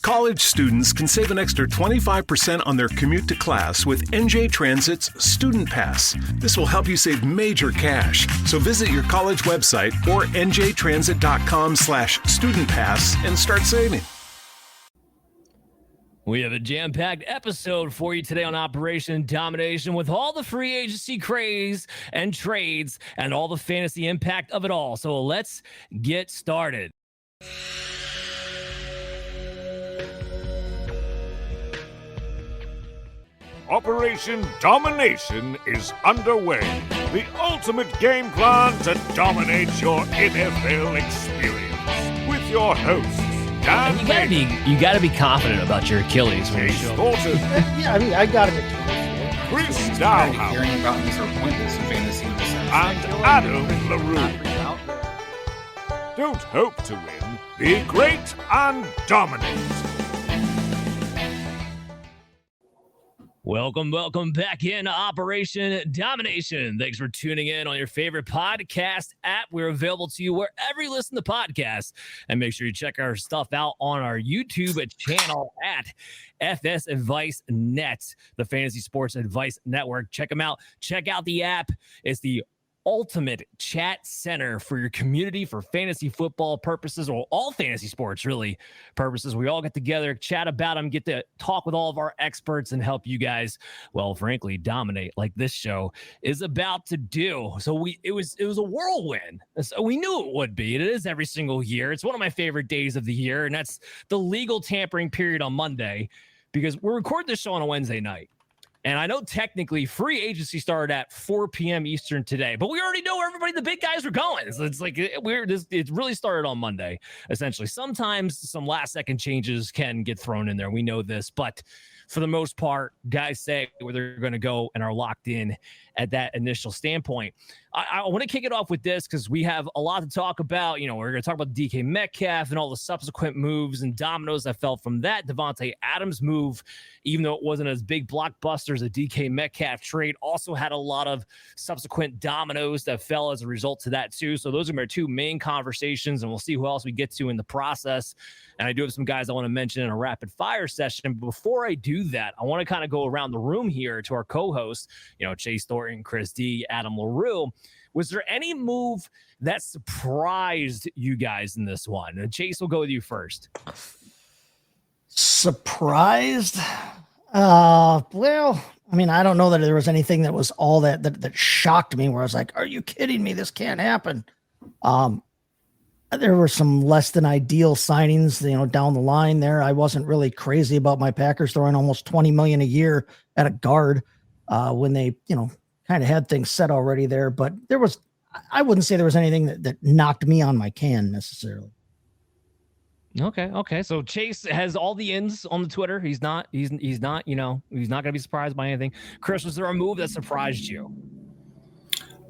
College students can save an extra 25% on their commute to class with NJ Transit's Student Pass. This will help you save major cash. So visit your college website or njtransit.com/studentpass and start saving. We have a jam-packed episode for you today on Operation Domination with all the free agency craze and trades and all the fantasy impact of it all. So let's get started. Operation Domination is underway. The ultimate game plan to dominate your NFL experience. With your hosts, Dan You gotta be confident about your Achilles when you Chase show up. Thornton, Yeah, I mean, I got it. Chris Tired of Dowhouse, hearing about disappointments in fantasy in the sense. and Adam LaRue. Don't hope to win. Be great and dominate. Welcome back in Operation Domination. Thanks for tuning in on your favorite podcast app. We're available to you wherever you listen to podcasts. And make sure you check our stuff out on our YouTube channel at FS Advice Net, the Fantasy Sports Advice Network. Check them out. Check out the app. It's the ultimate chat center for your community for fantasy football purposes, or all fantasy sports really purposes. We all get together, chat about them, get to talk with all of our experts and help you guys, well, frankly, dominate like this show is about to do. So it was a whirlwind. So we knew it would be. It is every single year. It's one of my favorite days of the year, and that's the legal tampering period on Monday, because we're recording this show on a Wednesday night. And I know technically free agency started at 4 p.m. Eastern today, but we already know where the big guys were going. So it's like it really started on Monday, essentially. Sometimes some last second changes can get thrown in there. We know this, but for the most part, guys say where they're going to go and are locked in at that initial standpoint. I want to kick it off with this because we have a lot to talk about. You know, we're going to talk about DK Metcalf and all the subsequent moves and dominoes that fell from that. Davante Adams move, even though it wasn't as big blockbuster as a DK Metcalf trade, also had a lot of subsequent dominoes that fell as a result to that too. So those are my two main conversations, and we'll see who else we get to in the process. And I do have some guys I want to mention in a rapid fire session. Before I do that, I want to kind of go around the room here to our co-hosts, Chase Thornton, Chris D, Adam LaRue. Was there any move that surprised you guys in this one? And Chase, will go with you first. Surprised? Well, I mean, I don't know that there was anything that was all that shocked me where I was like, are you kidding me? This can't happen. There were some less than ideal signings, down the line there. I wasn't really crazy about my Packers throwing almost $20 million a year at a guard when they, kind of had things set already there, but I wouldn't say there was anything that knocked me on my can necessarily. Okay. So Chase has all the ins on the Twitter. He's not, he's not going to be surprised by anything. Chris, was there a move that surprised you?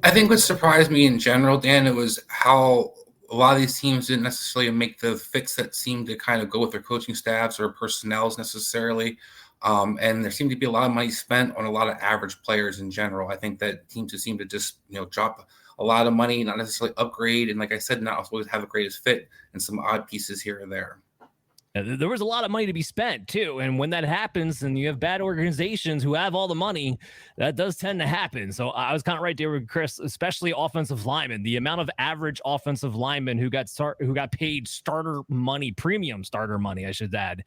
I think what surprised me in general, Dan, it was how a lot of these teams didn't necessarily make the fits that seemed to kind of go with their coaching staffs or personnels necessarily. And there seemed to be a lot of money spent on a lot of average players in general. I think that teams just seem to just, drop a lot of money, not necessarily upgrade. And like I said, not always have the greatest fit and some odd pieces here and there. There was a lot of money to be spent too. And when that happens and you have bad organizations who have all the money, that does tend to happen. So I was kind of right there with Chris, especially offensive linemen. The amount of average offensive linemen who got paid starter money, premium starter money, I should add,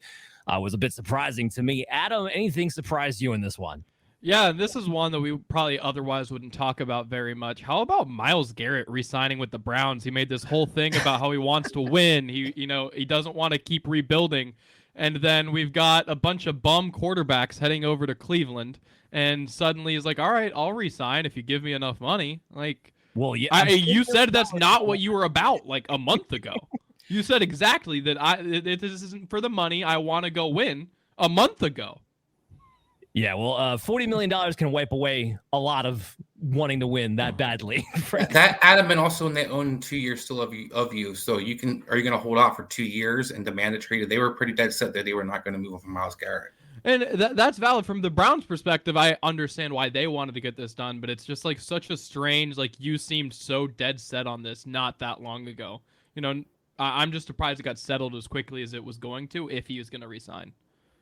was a bit surprising to me. Adam, anything surprised you in this one? Yeah, this is one that we probably otherwise wouldn't talk about very much. How about Myles Garrett re-signing with the Browns? He made this whole thing about how he wants to win. He doesn't want to keep rebuilding. And then we've got a bunch of bum quarterbacks heading over to Cleveland. And suddenly he's like, all right, I'll re-sign if you give me enough money. Like, well, yeah, you said that's not what you were about like a month ago. You said exactly that this isn't for the money. I want to go win a month ago. Yeah, well, $40 million can wipe away a lot of wanting to win that badly. That Adam, and also in their own 2 years still of you. So are you going to hold out for 2 years and demand a trade? They were pretty dead set that they were not going to move on from Myles Garrett. And that's valid from the Browns' perspective. I understand why they wanted to get this done, but it's just like such a strange, like you seemed so dead set on this not that long ago. I'm just surprised it got settled as quickly as it was going to if he was going to resign.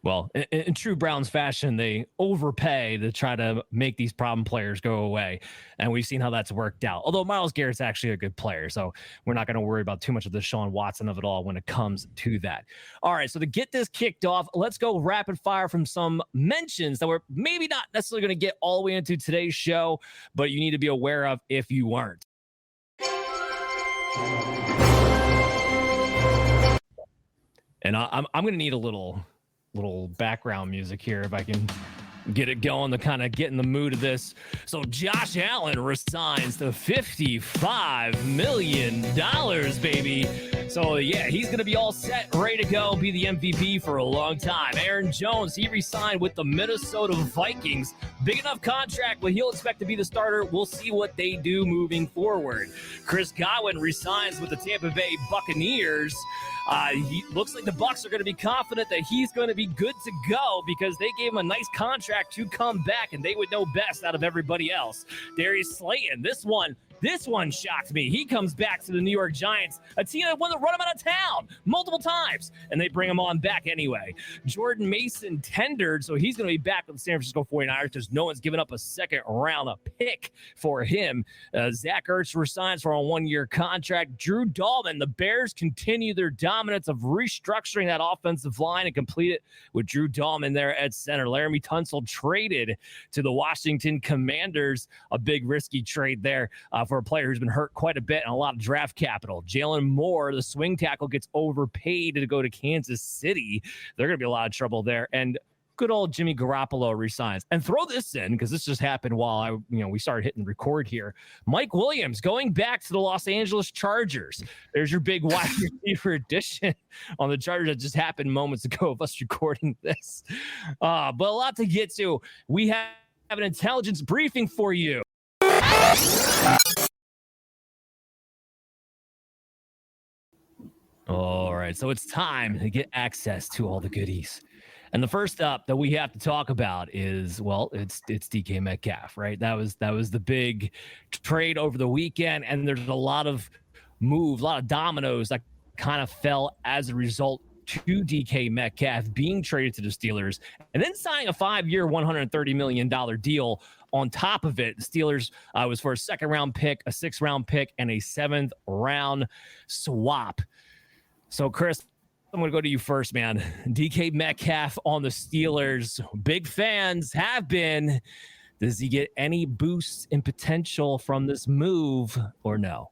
Well, in true Browns fashion, they overpay to try to make these problem players go away. And we've seen how that's worked out. Although Myles Garrett's actually a good player. So we're not going to worry about too much of the Sean Watson of it all when it comes to that. All right. So to get this kicked off, let's go rapid fire from some mentions that we're maybe not necessarily going to get all the way into today's show, but you need to be aware of if you weren't. And I'm going to need a little background music here if I can get it going to kind of get in the mood of this. So Josh Allen resigns to $55 million, baby. So yeah, he's going to be all set, ready to go, be the MVP for a long time. Aaron Jones, he resigned with the Minnesota Vikings. Big enough contract, but he'll expect to be the starter. We'll see what they do moving forward. Chris Godwin resigns with the Tampa Bay Buccaneers. He looks like the Bucs are going to be confident that he's going to be good to go because they gave him a nice contract to come back, and they would know best out of everybody else. Darius Slayton, this one shocked me. He comes back to the New York Giants, a team that wanted to run him out of town multiple times, and they bring him on back anyway. Jordan Mason tendered, so he's going to be back with the San Francisco 49ers because no one's given up a second-round pick for him. Zach Ertz resigns for a one-year contract. Drew Dalman, the Bears continue their dominance of restructuring that offensive line and complete it with Drew Dalman there at center. Laramie Tunsil traded to the Washington Commanders, a big risky trade there for a player who's been hurt quite a bit and a lot of draft capital. Jalen Moore, the swing tackle, gets overpaid to go to Kansas City. They're going to be a lot of trouble there. And good old Jimmy Garoppolo resigns. And throw this in, because this just happened while we started hitting record here. Mike Williams going back to the Los Angeles Chargers. There's your big wide receiver addition on the Chargers that just happened moments ago of us recording this. But a lot to get to. We have an intelligence briefing for you. All right, so it's time to get access to all the goodies. And the first up that we have to talk about is, well, it's DK Metcalf, right? That was the big trade over the weekend, and there's a lot of moves, a lot of dominoes that kind of fell as a result to DK Metcalf being traded to the Steelers and then signing a 5-year, $130 million deal. On top of it, the Steelers was for a second-round pick, a sixth-round pick, and a seventh-round swap. So, Chris, I'm going to go to you first, man. DK Metcalf on the Steelers. Big fans have been. Does he get any boost in potential from this move or no?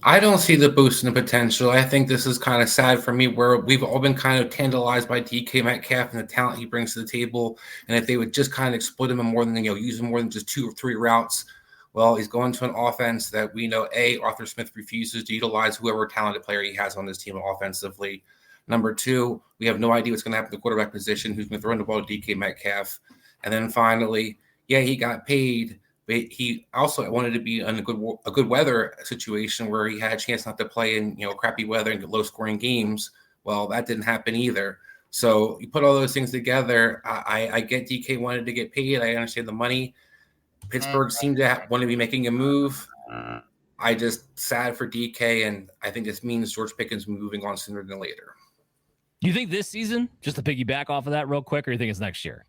I don't see the boost in the potential. I think this is kind of sad for me where we've all been kind of tantalized by DK Metcalf and the talent he brings to the table. And if they would just kind of exploit him more than, use him more than just 2 or 3 routes, well, he's going to an offense that we know, Arthur Smith refuses to utilize whoever talented player he has on this team offensively. Number 2, we have no idea what's going to happen to the quarterback position, who's going to throw in the ball to DK Metcalf. And then finally, he got paid, but he also wanted to be in a good weather situation where he had a chance not to play in crappy weather and low scoring games. Well, that didn't happen either. So you put all those things together. I get DK wanted to get paid. I understand the money. Pittsburgh seemed to want to be making a move. I just sad for DK, and I think this means George Pickens moving on sooner than later. Do you think this season, just to piggyback off of that real quick, or you think it's next year?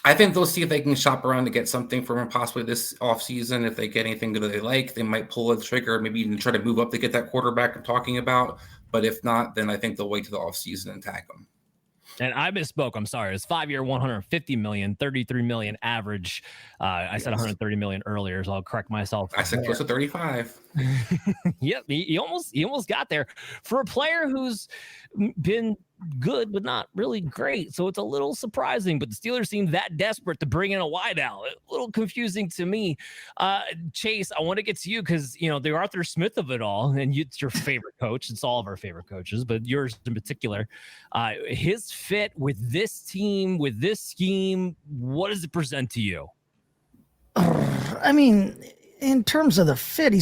I think they'll see if they can shop around to get something from him possibly this offseason. If they get anything that they like, they might pull the trigger, maybe even try to move up to get that quarterback I'm talking about. But if not, then I think they'll wait to the offseason and tag him. And I misspoke. I'm sorry. It's 5-year, $150 million, $33 million average. I said $130 million earlier, so I'll correct myself. I said close to 35. Yep, he almost got there for a player who's been good but not really great. So it's a little surprising. But the Steelers seem that desperate to bring in a wideout. A little confusing to me. Chase, I want to get to you because the Arthur Smith of it all, and it's your favorite coach. It's all of our favorite coaches, but yours in particular. His fit with this team, with this scheme, what does it present to you? I mean, in terms of the fit, he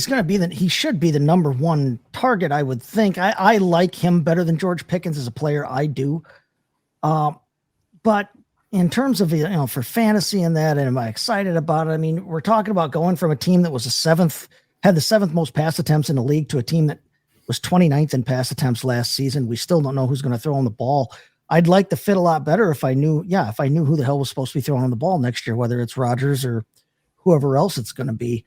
should be the number one target, I would think. I like him better than George Pickens as a player. I do. But in terms of, for fantasy and that, and am I excited about it? I mean, we're talking about going from a team that was had the 7th most pass attempts in the league to a team that was 29th in pass attempts last season. We still don't know who's going to throw him the ball. I'd like to fit a lot better if I knew who the hell was supposed to be throwing on the ball next year, whether it's Rodgers or whoever else it's going to be.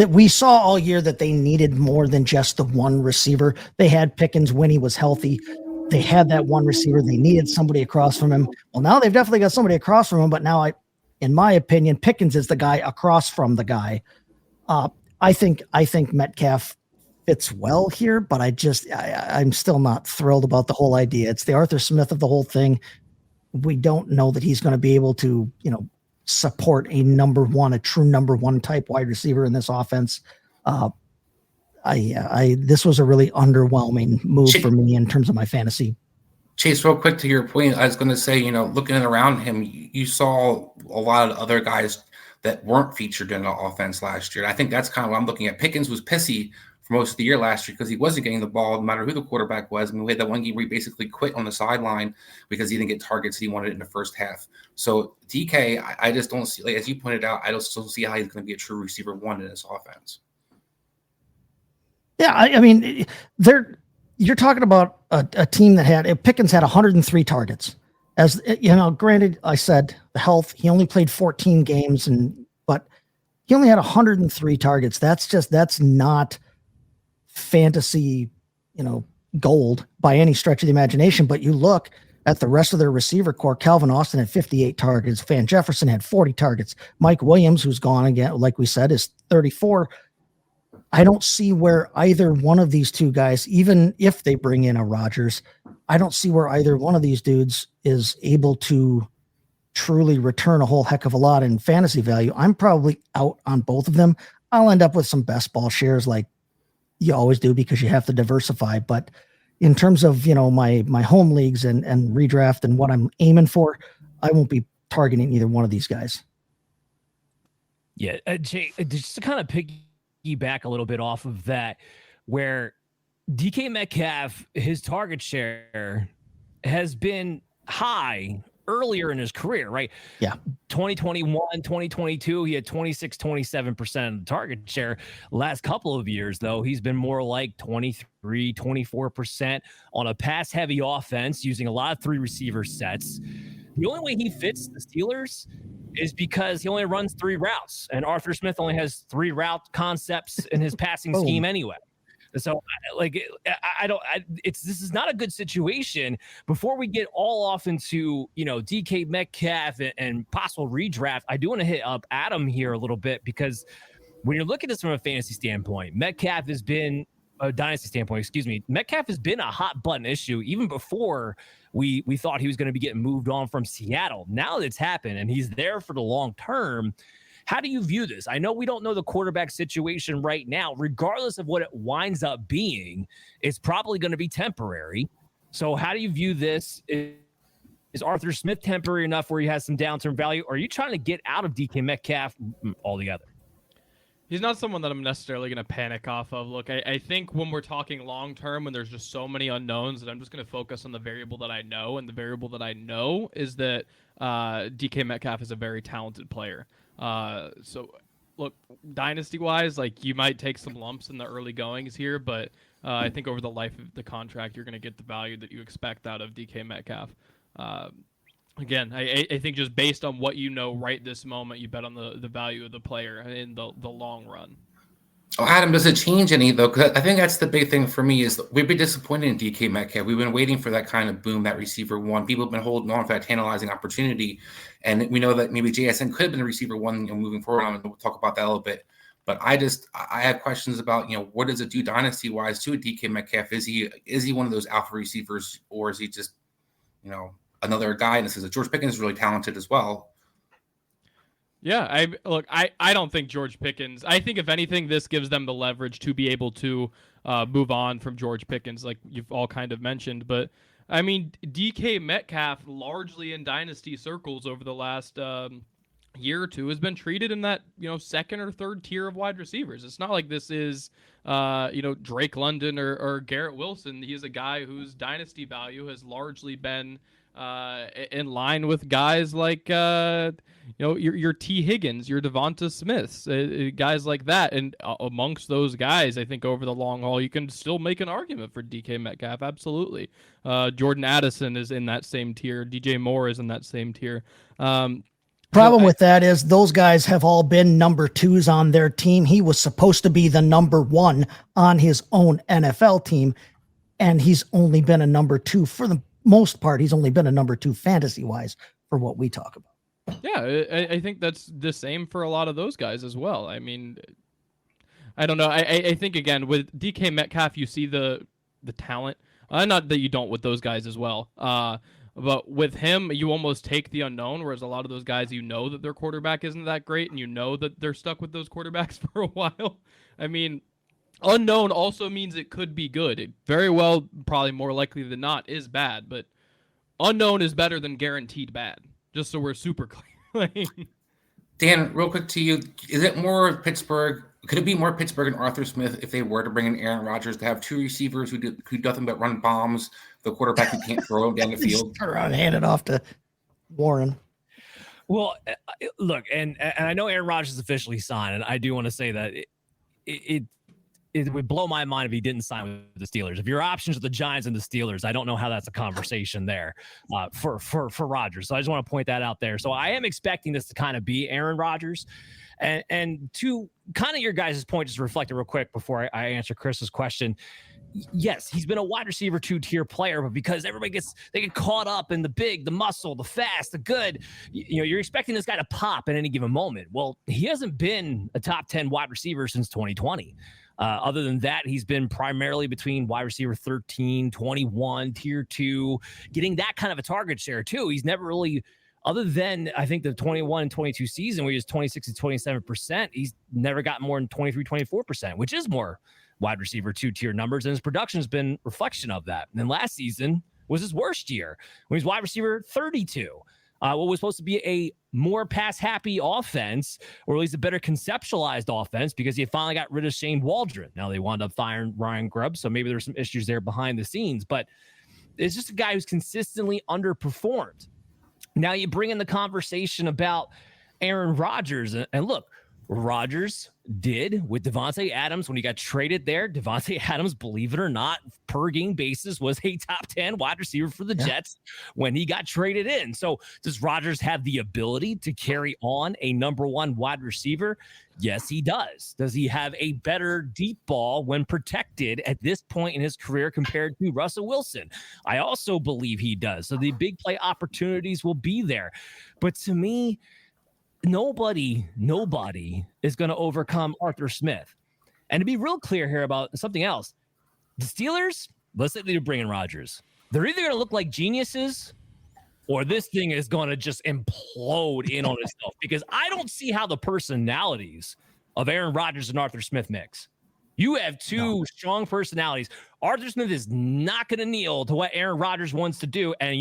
We saw all year that they needed more than just the one receiver. They had Pickens when he was healthy. They had that one receiver. They needed somebody across from him. Well, now they've definitely got somebody across from him, but now in my opinion, Pickens is the guy across from the guy. I think Metcalf fits well here, but I'm still not thrilled about the whole idea. It's the Arthur Smith of the whole thing. We don't know that he's going to be able to, support a true number one type wide receiver in this offense. This was a really underwhelming move for me in terms of my fantasy. Chase, real quick to your point, I was going to say, looking around him, you saw a lot of other guys that weren't featured in the offense last year. I think that's kind of what I'm looking at. Pickens was pissy for most of the year last year because he wasn't getting the ball no matter who the quarterback was. I mean, we had that one game where he basically quit on the sideline because he didn't get targets he wanted in the first half. So DK, I just don't see, like, as you pointed out, I just don't see how he's going to be a true receiver one in this offense. Yeah, I mean, you're talking about a team that Pickens had 103 targets. As granted, I said the health, he only played 14 games, but he only had 103 targets. That's not fantasy, gold by any stretch of the imagination. But you look at the rest of their receiver core. Calvin Austin had 58 targets. Van Jefferson had 40 targets. Mike Williams, who's gone again, like we said, is 34. I don't see where either one of these two guys, even if they bring in a Rodgers, I don't see where either one of these dudes is able to truly return a whole heck of a lot in fantasy value. I'm probably out on both of them. I'll end up with some best ball shares like you always do because you have to diversify. But in terms of, my home leagues and redraft and what I'm aiming for, I won't be targeting either one of these guys. Yeah. Jay, just to kind of piggyback a little bit off of that, where DK Metcalf, his target share has been high earlier in his career, right? Yeah. 2021, 2022, he had 26, 27% of the target share. Last couple of years, though, he's been more like 23, 24% on a pass-heavy offense using a lot of three receiver sets. The only way he fits the Steelers is because he only runs three routes, and Arthur Smith only has three route concepts in his passing scheme anyway. So, this is not a good situation. Before we get all off into, DK Metcalf and possible redraft, I do want to hit up Adam here a little bit, because when you're looking at this from a fantasy standpoint, Metcalf has been a dynasty standpoint, Metcalf has been a hot button issue even before we thought he was going to be getting moved on from Seattle. Now that it's happened and he's there for the long term, how do you view this? I know we don't know the quarterback situation right now. Regardless of what it winds up being, it's probably going to be temporary. So how do you view this? Is Arthur Smith temporary enough where he has some downturn value? Or are you trying to get out of DK Metcalf altogether? He's not someone that I'm necessarily going to panic off of. Look, I think when we're talking long-term, when there's just so many unknowns, that I'm just going to focus on the variable that I know. And the variable that I know is that DK Metcalf is a very talented player. So, look, dynasty-wise, you might take some lumps in the early goings here, but I think over the life of the contract, you're going to get the value that you expect out of DK Metcalf. Again, I think just based on what you know right this moment, you bet on the value of the player in the long run. Oh, Adam, does it change any, though? Because I think that's the big thing for me is we've been disappointed in DK Metcalf. We've been waiting for that kind of boom, that receiver one. People have been holding on for that tantalizing opportunity. And we know that maybe JSN could have been the receiver one moving forward. And we'll talk about that a little bit. But I have questions about, what does it do dynasty-wise to a DK Metcalf? Is he one of those alpha receivers, or is he just, another guy? And this is George Pickens is really talented as well. Yeah, I don't think George Pickens. I think if anything, this gives them the leverage to be able to move on from George Pickens, like you've all kind of mentioned. But I mean, DK Metcalf largely in dynasty circles over the last year or two has been treated in that, second or third tier of wide receivers. It's not like this is, Drake London or Garrett Wilson. He's a guy whose dynasty value has largely been in line with guys like, your T. Higgins, your Devonta Smiths, guys like that. And amongst those guys, I think over the long haul, you can still make an argument for DK Metcalf. Absolutely. Jordan Addison is in that same tier. DJ Moore is in that same tier. Problem with that is those guys have all been number 2s on their team. He was supposed to be the number 1 on his own NFL team, and he's only been a number 2 for the most part. He's only been a number 2 fantasy wise for what we talk about. Yeah, I think that's the same for a lot of those guys as well. I mean, I don't know. I think, again, with DK Metcalf, you see the talent. Not that you don't with those guys as well. But with him, you almost take the unknown, whereas a lot of those guys, that their quarterback isn't that great, and that they're stuck with those quarterbacks for a while. I mean, unknown also means it could be good. It very well, probably more likely than not, is bad. But unknown is better than guaranteed bad, just so we're super clear. Dan, real quick to you, is it more Pittsburgh? Could it be more Pittsburgh and Arthur Smith if they were to bring in Aaron Rodgers to have 2 receivers who do nothing but run bombs, the quarterback who can't throw him down the field? Turn around and hand it off to Warren. Well, look, and I know Aaron Rodgers is officially signed, and I do want to say that it would blow my mind if he didn't sign with the Steelers. If your options are the Giants and the Steelers, I don't know how that's a conversation there for Rodgers. So I just want to point that out there. So I am expecting this to kind of be Aaron Rodgers. And to kind of your guys' point, just reflect it real quick before I answer Chris's question. Yes, he's been a wide receiver 2-tier player, but because they get caught up in the big, the muscle, the fast, the good, you're expecting this guy to pop at any given moment. Well, he hasn't been a top 10 wide receiver since 2020. Other than that, he's been primarily between wide receiver 13, 21, tier 2, getting that kind of a target share too. He's never really, other than I think the 21 and 22 season where he was 26 to 27%, he's never gotten more than 23, 24%, which is more wide receiver 2-tier numbers. And his production has been reflection of that. And then last season was his worst year when he was wide receiver 32. What was supposed to be a more pass-happy offense, or at least a better conceptualized offense, because he finally got rid of Shane Waldron. Now they wound up firing Ryan Grubb, so maybe there's some issues there behind the scenes. But it's just a guy who's consistently underperformed. Now you bring in the conversation about Aaron Rodgers, and look, Rodgers did with Davante Adams when he got traded there. Davante Adams, believe it or not, per game basis was a top 10 wide receiver for the Jets when he got traded in. So does Rodgers have the ability to carry on a number 1 wide receiver? Yes, he does. Does he have a better deep ball when protected at this point in his career compared to Russell Wilson? I also believe he does. So the big play opportunities will be there. But to me, nobody is going to overcome Arthur Smith. And to be real clear here about something else, the Steelers, let's say they're bringing Rodgers. They're either going to look like geniuses or this thing is going to just implode in on itself, because I don't see how the personalities of Aaron Rodgers and Arthur Smith mix. You have 2 strong personalities. Arthur Smith is not going to kneel to what Aaron Rodgers wants to do, and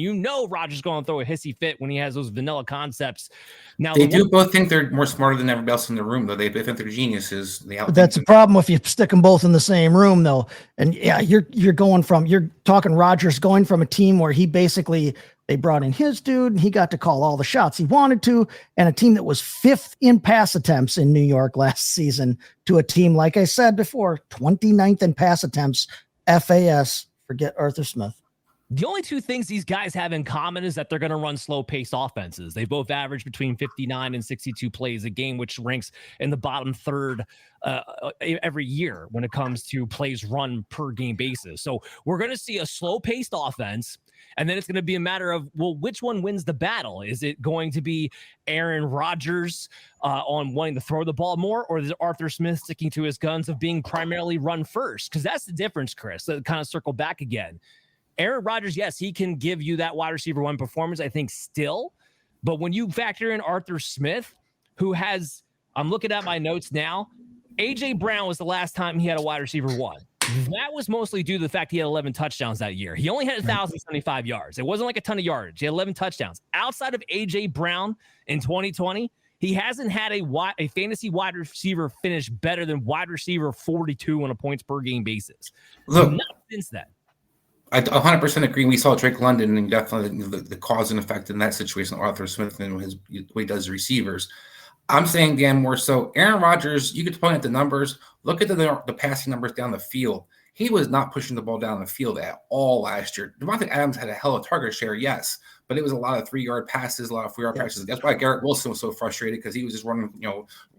Rodgers is going to throw a hissy fit when he has those vanilla concepts. Now they do both think they're more smarter than everybody else in the room, though. They think they're geniuses. But that's a problem if you stick them both in the same room, though. And yeah, you're talking Rodgers going from a team where they brought in his dude and he got to call all the shots he wanted to, and a team that was 5th in pass attempts in New York last season to a team, like I said before, 29th in pass attempts, FAS, forget Arthur Smith. The only 2 things these guys have in common is that they're going to run slow-paced offenses. They both average between 59 and 62 plays a game, which ranks in the bottom third every year when it comes to plays run per game basis. So we're going to see a slow-paced offense, and then it's going to be a matter of, well, which one wins the battle? Is it going to be Aaron Rodgers on wanting to throw the ball more, or is it Arthur Smith sticking to his guns of being primarily run first? Because that's the difference, Chris. So kind of circle back again. Aaron Rodgers, yes, he can give you that wide receiver 1 performance, I think, still. But when you factor in Arthur Smith, who has, I'm looking at my notes now, A.J. Brown was the last time he had a wide receiver 1. That was mostly due to the fact he had 11 touchdowns that year. He only had 1,075 yards. It wasn't like a ton of yardage. He had 11 touchdowns. Outside of A.J. Brown in 2020, He hasn't had a fantasy wide receiver finish better than wide receiver 42 on a points per game basis. Look, not since then. I 100% agree. We saw Drake London and definitely the cause and effect in that situation. Arthur Smith and what he does receivers. I'm saying, Dan, more so Aaron Rodgers, you could point at the numbers. Look at the passing numbers down the field. He was not pushing the ball down the field at all last year. Davante Adams had a hell of a target share, yes, but it was a lot of 3-yard passes, a lot of 4-yard passes. That's why Garrett Wilson was so frustrated, because he was just running,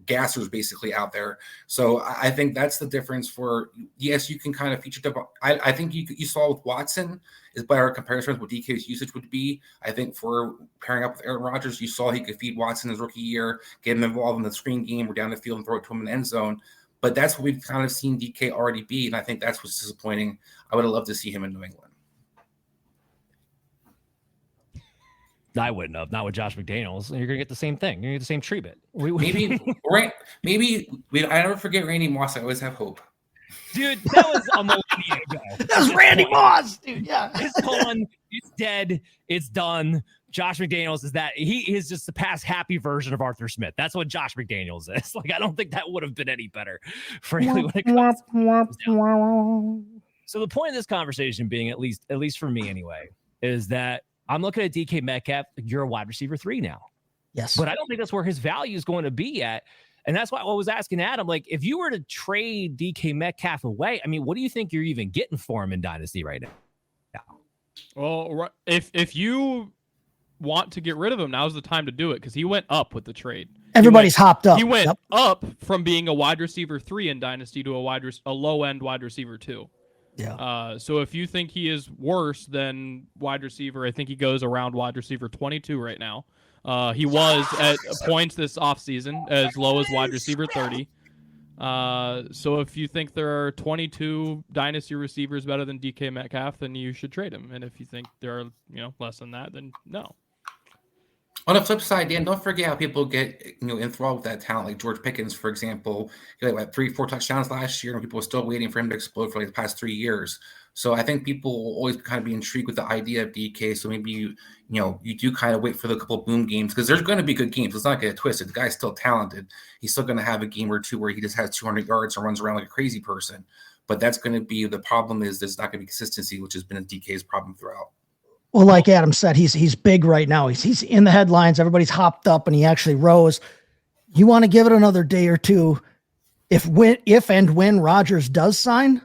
gassers basically out there. So I think that's the difference for, yes, you can kind of feature. I think you saw with Watson is by our comparison with what DK's usage would be. I think for pairing up with Aaron Rodgers, you saw he could feed Watson his rookie year, get him involved in the screen game or down the field and throw it to him in the end zone. But that's what we've kind of seen DK already be, and I think that's what's disappointing. I would have loved to see him in New England. I wouldn't have. Not with Josh McDaniels. You're going to get the same thing. You're going to get the same treatment. I never forget Randy Moss. I always have hope. Dude, that was a millennia ago. That was Randy Moss, dude. Yeah. It's gone. It's dead. It's done. Josh McDaniels is that. He is just the past happy version of Arthur Smith. That's what Josh McDaniels is. Like, I don't think that would have been any better, frankly, when it comes to So the point of this conversation being, at least for me anyway, is that I'm looking at DK Metcalf. You're a wide receiver 3 now. Yes. But I don't think that's where his value is going to be at. And that's why I was asking Adam, like, if you were to trade DK Metcalf away, I mean, what do you think you're even getting for him in Dynasty right now? Well, if you want to get rid of him, now's the time to do it, because he went up with the trade. Everybody's hopped up. He went up from being a wide receiver 3 in Dynasty to a low-end wide receiver 2. Yeah. So if you think he is worse than wide receiver, I think he goes around wide receiver 22 right now. He was at points this offseason as low as wide receiver 30. So if you think there are 22 dynasty receivers better than DK Metcalf, then you should trade him. And if you think there are, less than that, then no. On the flip side, Dan, don't forget how people get enthralled with that talent. Like George Pickens, for example, he had 3-4 touchdowns last year, and people were still waiting for him to explode for like the past 3 years. So I think people will always kind of be intrigued with the idea of DK. So maybe you do kind of wait for the couple boom games, because there's going to be good games. It's not going to get twisted. The guy's still talented. He's still going to have a game or two where he just has 200 yards and runs around like a crazy person. But that's going to be the problem. Is there's not going to be consistency, which has been DK's problem throughout. Well, like Adam said, he's big right now. He's in the headlines. Everybody's hopped up, and he actually rose. You want to give it another day or two. If and when Rodgers does sign,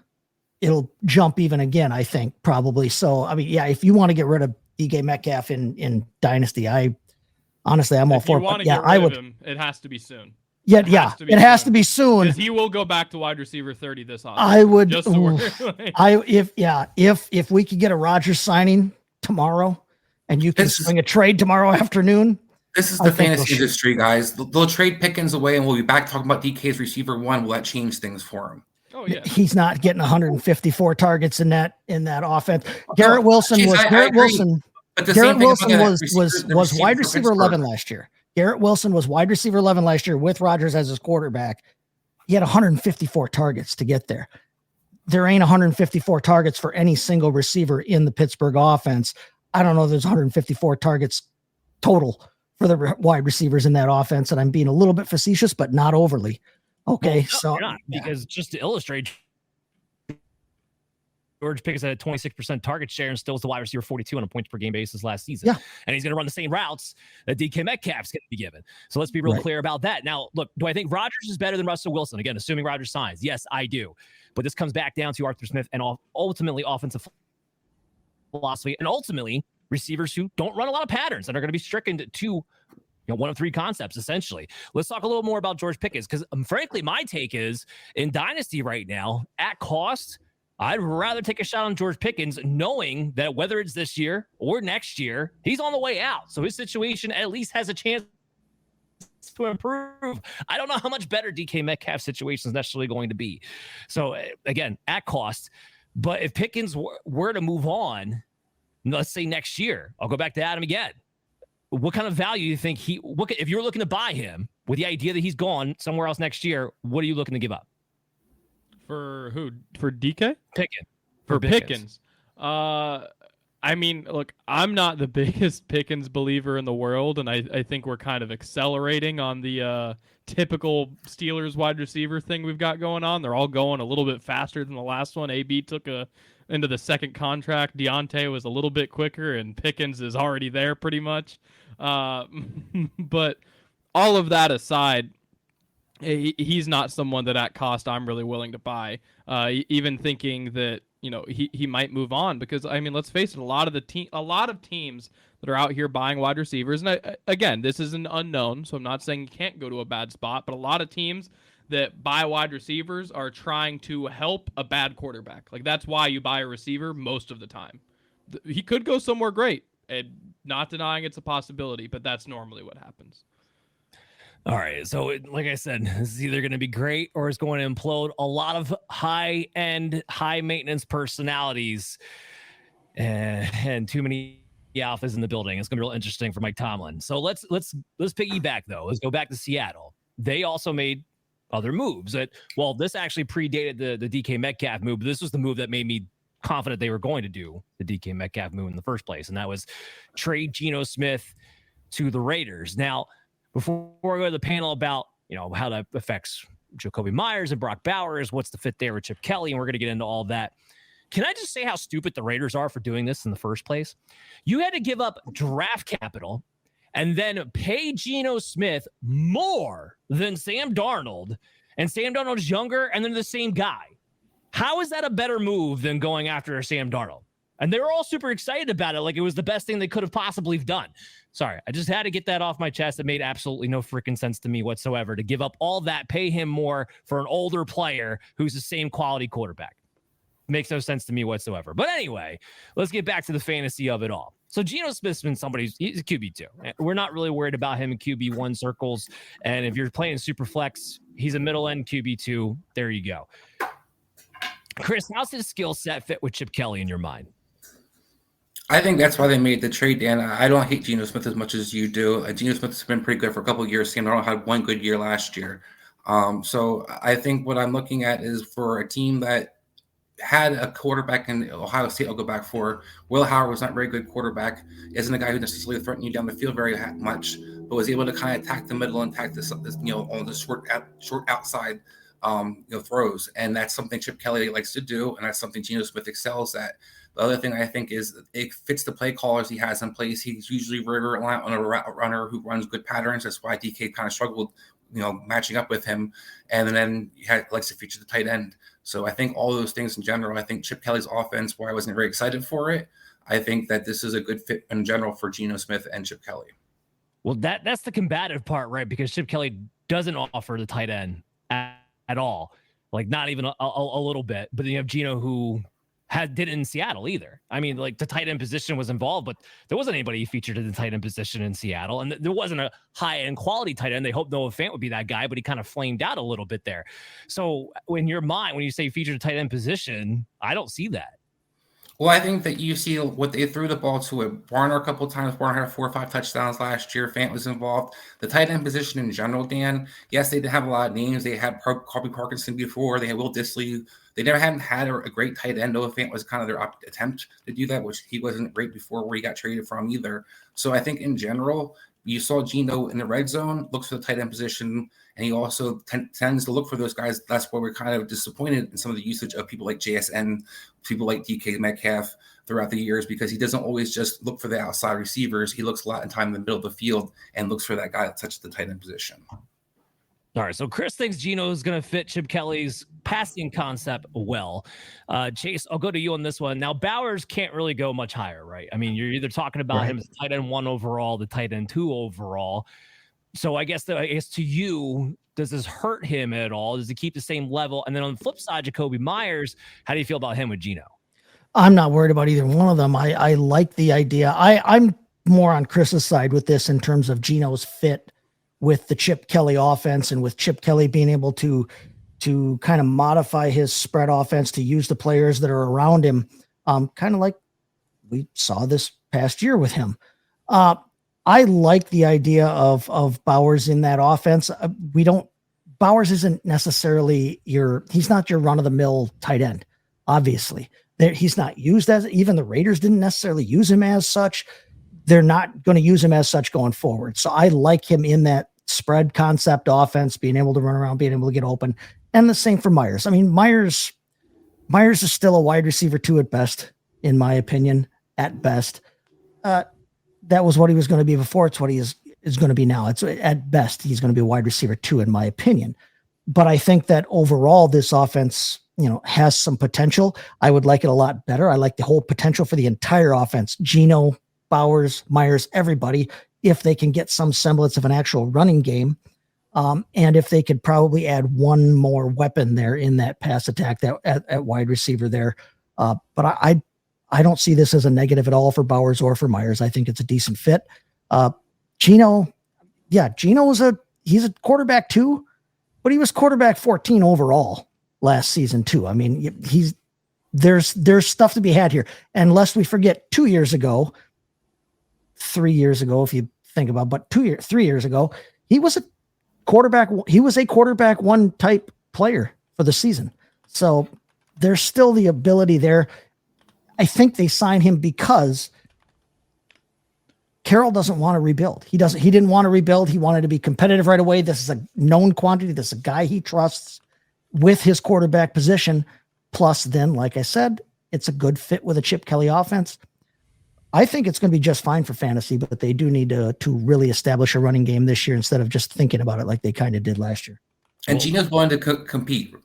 it'll jump even again, I think, probably. So, I mean, yeah, if you want to get rid of DK Metcalf in Dynasty, I'm all for it. Yeah, I would. Him, it has to be soon. It has to be soon. Because he will go back to wide receiver 30 this offseason. I would. If we could get a Rodgers signing tomorrow, and you can swing a trade tomorrow afternoon. This is the fantasy industry, guys. They'll trade Pickens away, and we'll be back talking about DK's receiver 1. Will that change things for him? Oh yeah, he's not getting 154 targets in that offense. Garrett Wilson was wide receiver 11 last year. Garrett Wilson was wide receiver 11 last year with Rodgers as his quarterback. He had 154 targets to get there. There ain't 154 targets for any single receiver in the Pittsburgh offense. I don't know if there's 154 targets total for the wide receivers in that offense, and I'm being a little bit facetious, but not overly. Okay, well, no, because just to illustrate, George Pickens had a 26% target share and still was the wide receiver 42 on a points per game basis last season. Yeah. And he's going to run the same routes that DK Metcalf's going to be given. So let's be real clear about that. Now, look, do I think Rodgers is better than Russell Wilson? Again, assuming Rodgers signs. Yes, I do. But this comes back down to Arthur Smith and ultimately offensive philosophy, and ultimately receivers who don't run a lot of patterns and are going to be stricken to one of 3 concepts, essentially. Let's talk a little more about George Pickens, because frankly, my take is in Dynasty right now, at cost, I'd rather take a shot on George Pickens, knowing that whether it's this year or next year, he's on the way out. So his situation at least has a chance to improve. I don't know how much better DK Metcalf's situation is necessarily going to be. So again, at cost. But if Pickens were to move on, let's say next year, I'll go back to Adam again. What kind of value do you think if you're looking to buy him with the idea that he's gone somewhere else next year, what are you looking to give up? For who? For DK? Pickens. For Pickens. I I mean, look, I'm not the biggest Pickens believer in the world, and I think we're kind of accelerating on the typical Steelers wide receiver thing we've got going on. They're all going a little bit faster than the last one. AB took into the second contract. Deontay was a little bit quicker, and Pickens is already there pretty much. But all of that aside, he's not someone that at cost I'm really willing to buy. Even thinking that he might move on, because I mean, let's face it, a lot of teams that are out here buying wide receivers, and again, this is an unknown, so I'm not saying you can't go to a bad spot, but a lot of teams that buy wide receivers are trying to help a bad quarterback. Like, that's why you buy a receiver most of the time. He could go somewhere great, and not denying it's a possibility, but that's normally what happens. All right. So, like I said, this is either going to be great or it's going to implode. A lot of high-end, high-maintenance personalities and too many alphas in the building. It's going to be real interesting for Mike Tomlin. So let's piggyback, though. Let's go back to Seattle. They also made other moves. This actually predated the DK Metcalf move, but this was the move that made me confident they were going to do the DK Metcalf move in the first place, and that was trade Geno Smith to the Raiders. Now, before I go to the panel about, how that affects Jakobi Meyers and Brock Bowers, what's the fit there with Chip Kelly, and we're going to get into all of that. Can I just say how stupid the Raiders are for doing this in the first place? You had to give up draft capital and then pay Geno Smith more than Sam Darnold, and Sam Darnold's younger, and they're the same guy. How is that a better move than going after Sam Darnold? And they were all super excited about it, like it was the best thing they could have possibly done. Sorry, I just had to get that off my chest. It made absolutely no freaking sense to me whatsoever to give up all that, pay him more for an older player who's the same quality quarterback. Makes no sense to me whatsoever. But anyway, let's get back to the fantasy of it all. So Geno Smith's been he's a QB2. We're not really worried about him in QB1 circles. And if you're playing super flex, he's a middle end QB2. There you go. Chris, how's his skill set fit with Chip Kelly in your mind? I think that's why they made the trade, Dan. I don't hate Geno Smith as much as you do. Geno Smith has been pretty good for a couple of years. Sam Darnold had one good year last year. So I think what I'm looking at is for a team that had a quarterback in Ohio State, I'll go back for. Will Howard was not a very good quarterback. Isn't a guy who necessarily threatened you down the field very much, but was able to kind of attack the middle and attack this on the short outside throws. And that's something Chip Kelly likes to do, and that's something Geno Smith excels at. The other thing I think is it fits the play callers he has in place. He's usually very reliant on a runner who runs good patterns. That's why DK kind of struggled, matching up with him. And then he likes to feature the tight end. So I think all those things in general, I think Chip Kelly's offense, why I wasn't very excited for it, I think that this is a good fit in general for Geno Smith and Chip Kelly. Well, that's the combative part, right? Because Chip Kelly doesn't offer the tight end at all. Like, not even a little bit. But then you have Geno who did it in Seattle either. I mean, like, the tight end position was involved, but there wasn't anybody featured in the tight end position in Seattle. And there wasn't a high-end quality tight end. They hoped Noah Fant would be that guy, but he kind of flamed out a little bit there. So in your mind, when you say featured a tight end position, I don't see that. Well, I think that you see what they threw the ball to Warner a couple of times. Warner had 4 or 5 touchdowns last year. Fant was involved. The tight end position in general, Dan, yes, they didn't have a lot of names. They had Colby Parkinson before. They had Will Dissly. They never hadn't had a great tight end. Noah Fant was kind of their attempt to do that, which he wasn't great before where he got traded from either. So I think in general, you saw Geno in the red zone, looks for the tight end position, and he also tends to look for those guys. That's why we're kind of disappointed in some of the usage of people like JSN, people like DK Metcalf throughout the years, because he doesn't always just look for the outside receivers. He looks a lot in time in the middle of the field and looks for that guy that touches the tight end position. All right, so Chris thinks Geno is going to fit Chip Kelly's passing concept well. Chase, I'll go to you on this one. Now, Bowers can't really go much higher, right? I mean, you're either talking about him as tight end 1 overall, the tight end 2 overall. So I guess to you, does this hurt him at all? Does he keep the same level? And then on the flip side, Jakobi Meyers, how do you feel about him with Geno? I'm not worried about either one of them. I like the idea. I'm more on Chris's side with this in terms of Geno's fit with the Chip Kelly offense, and with Chip Kelly being able to kind of modify his spread offense to use the players that are around him, kind of like we saw this past year with him. I like the idea of Bowers in that offense. Bowers isn't necessarily he's not your run-of-the-mill tight end, obviously. He's not used as, even the Raiders didn't necessarily use him as such. They're not going to use him as such going forward. So I like him in that spread concept offense, being able to run around, being able to get open. And the same for Myers. I mean, Myers is still a wide receiver 2 at best, in my opinion, at best. That was what he was going to be before. It's what he is going to be now. It's at best, he's going to be a wide receiver 2, in my opinion. But I think that overall this offense, has some potential. I would like it a lot better. I like the whole potential for the entire offense. Geno, Bowers, Myers, everybody, if they can get some semblance of an actual running game. And if they could probably add one more weapon there in that pass attack that at wide receiver there. But I don't see this as a negative at all for Bowers or for Myers. I think it's a decent fit. Geno he's a quarterback 2, but he was quarterback 14 overall last season too. I mean, there's stuff to be had here. And lest we forget 3 years ago, if you think about, but 3 years ago, he was a quarterback 1 type player for the season. So there's still the ability there. I think they signed him because Carroll doesn't want to rebuild. He didn't want to rebuild. He wanted to be competitive right away. This is a known quantity. This is a guy he trusts with his quarterback position. Plus then, like I said, it's a good fit with a Chip Kelly offense. I think it's going to be just fine for fantasy, but they do need to really establish a running game this year instead of just thinking about it like they kind of did last year. And Geno's willing to compete.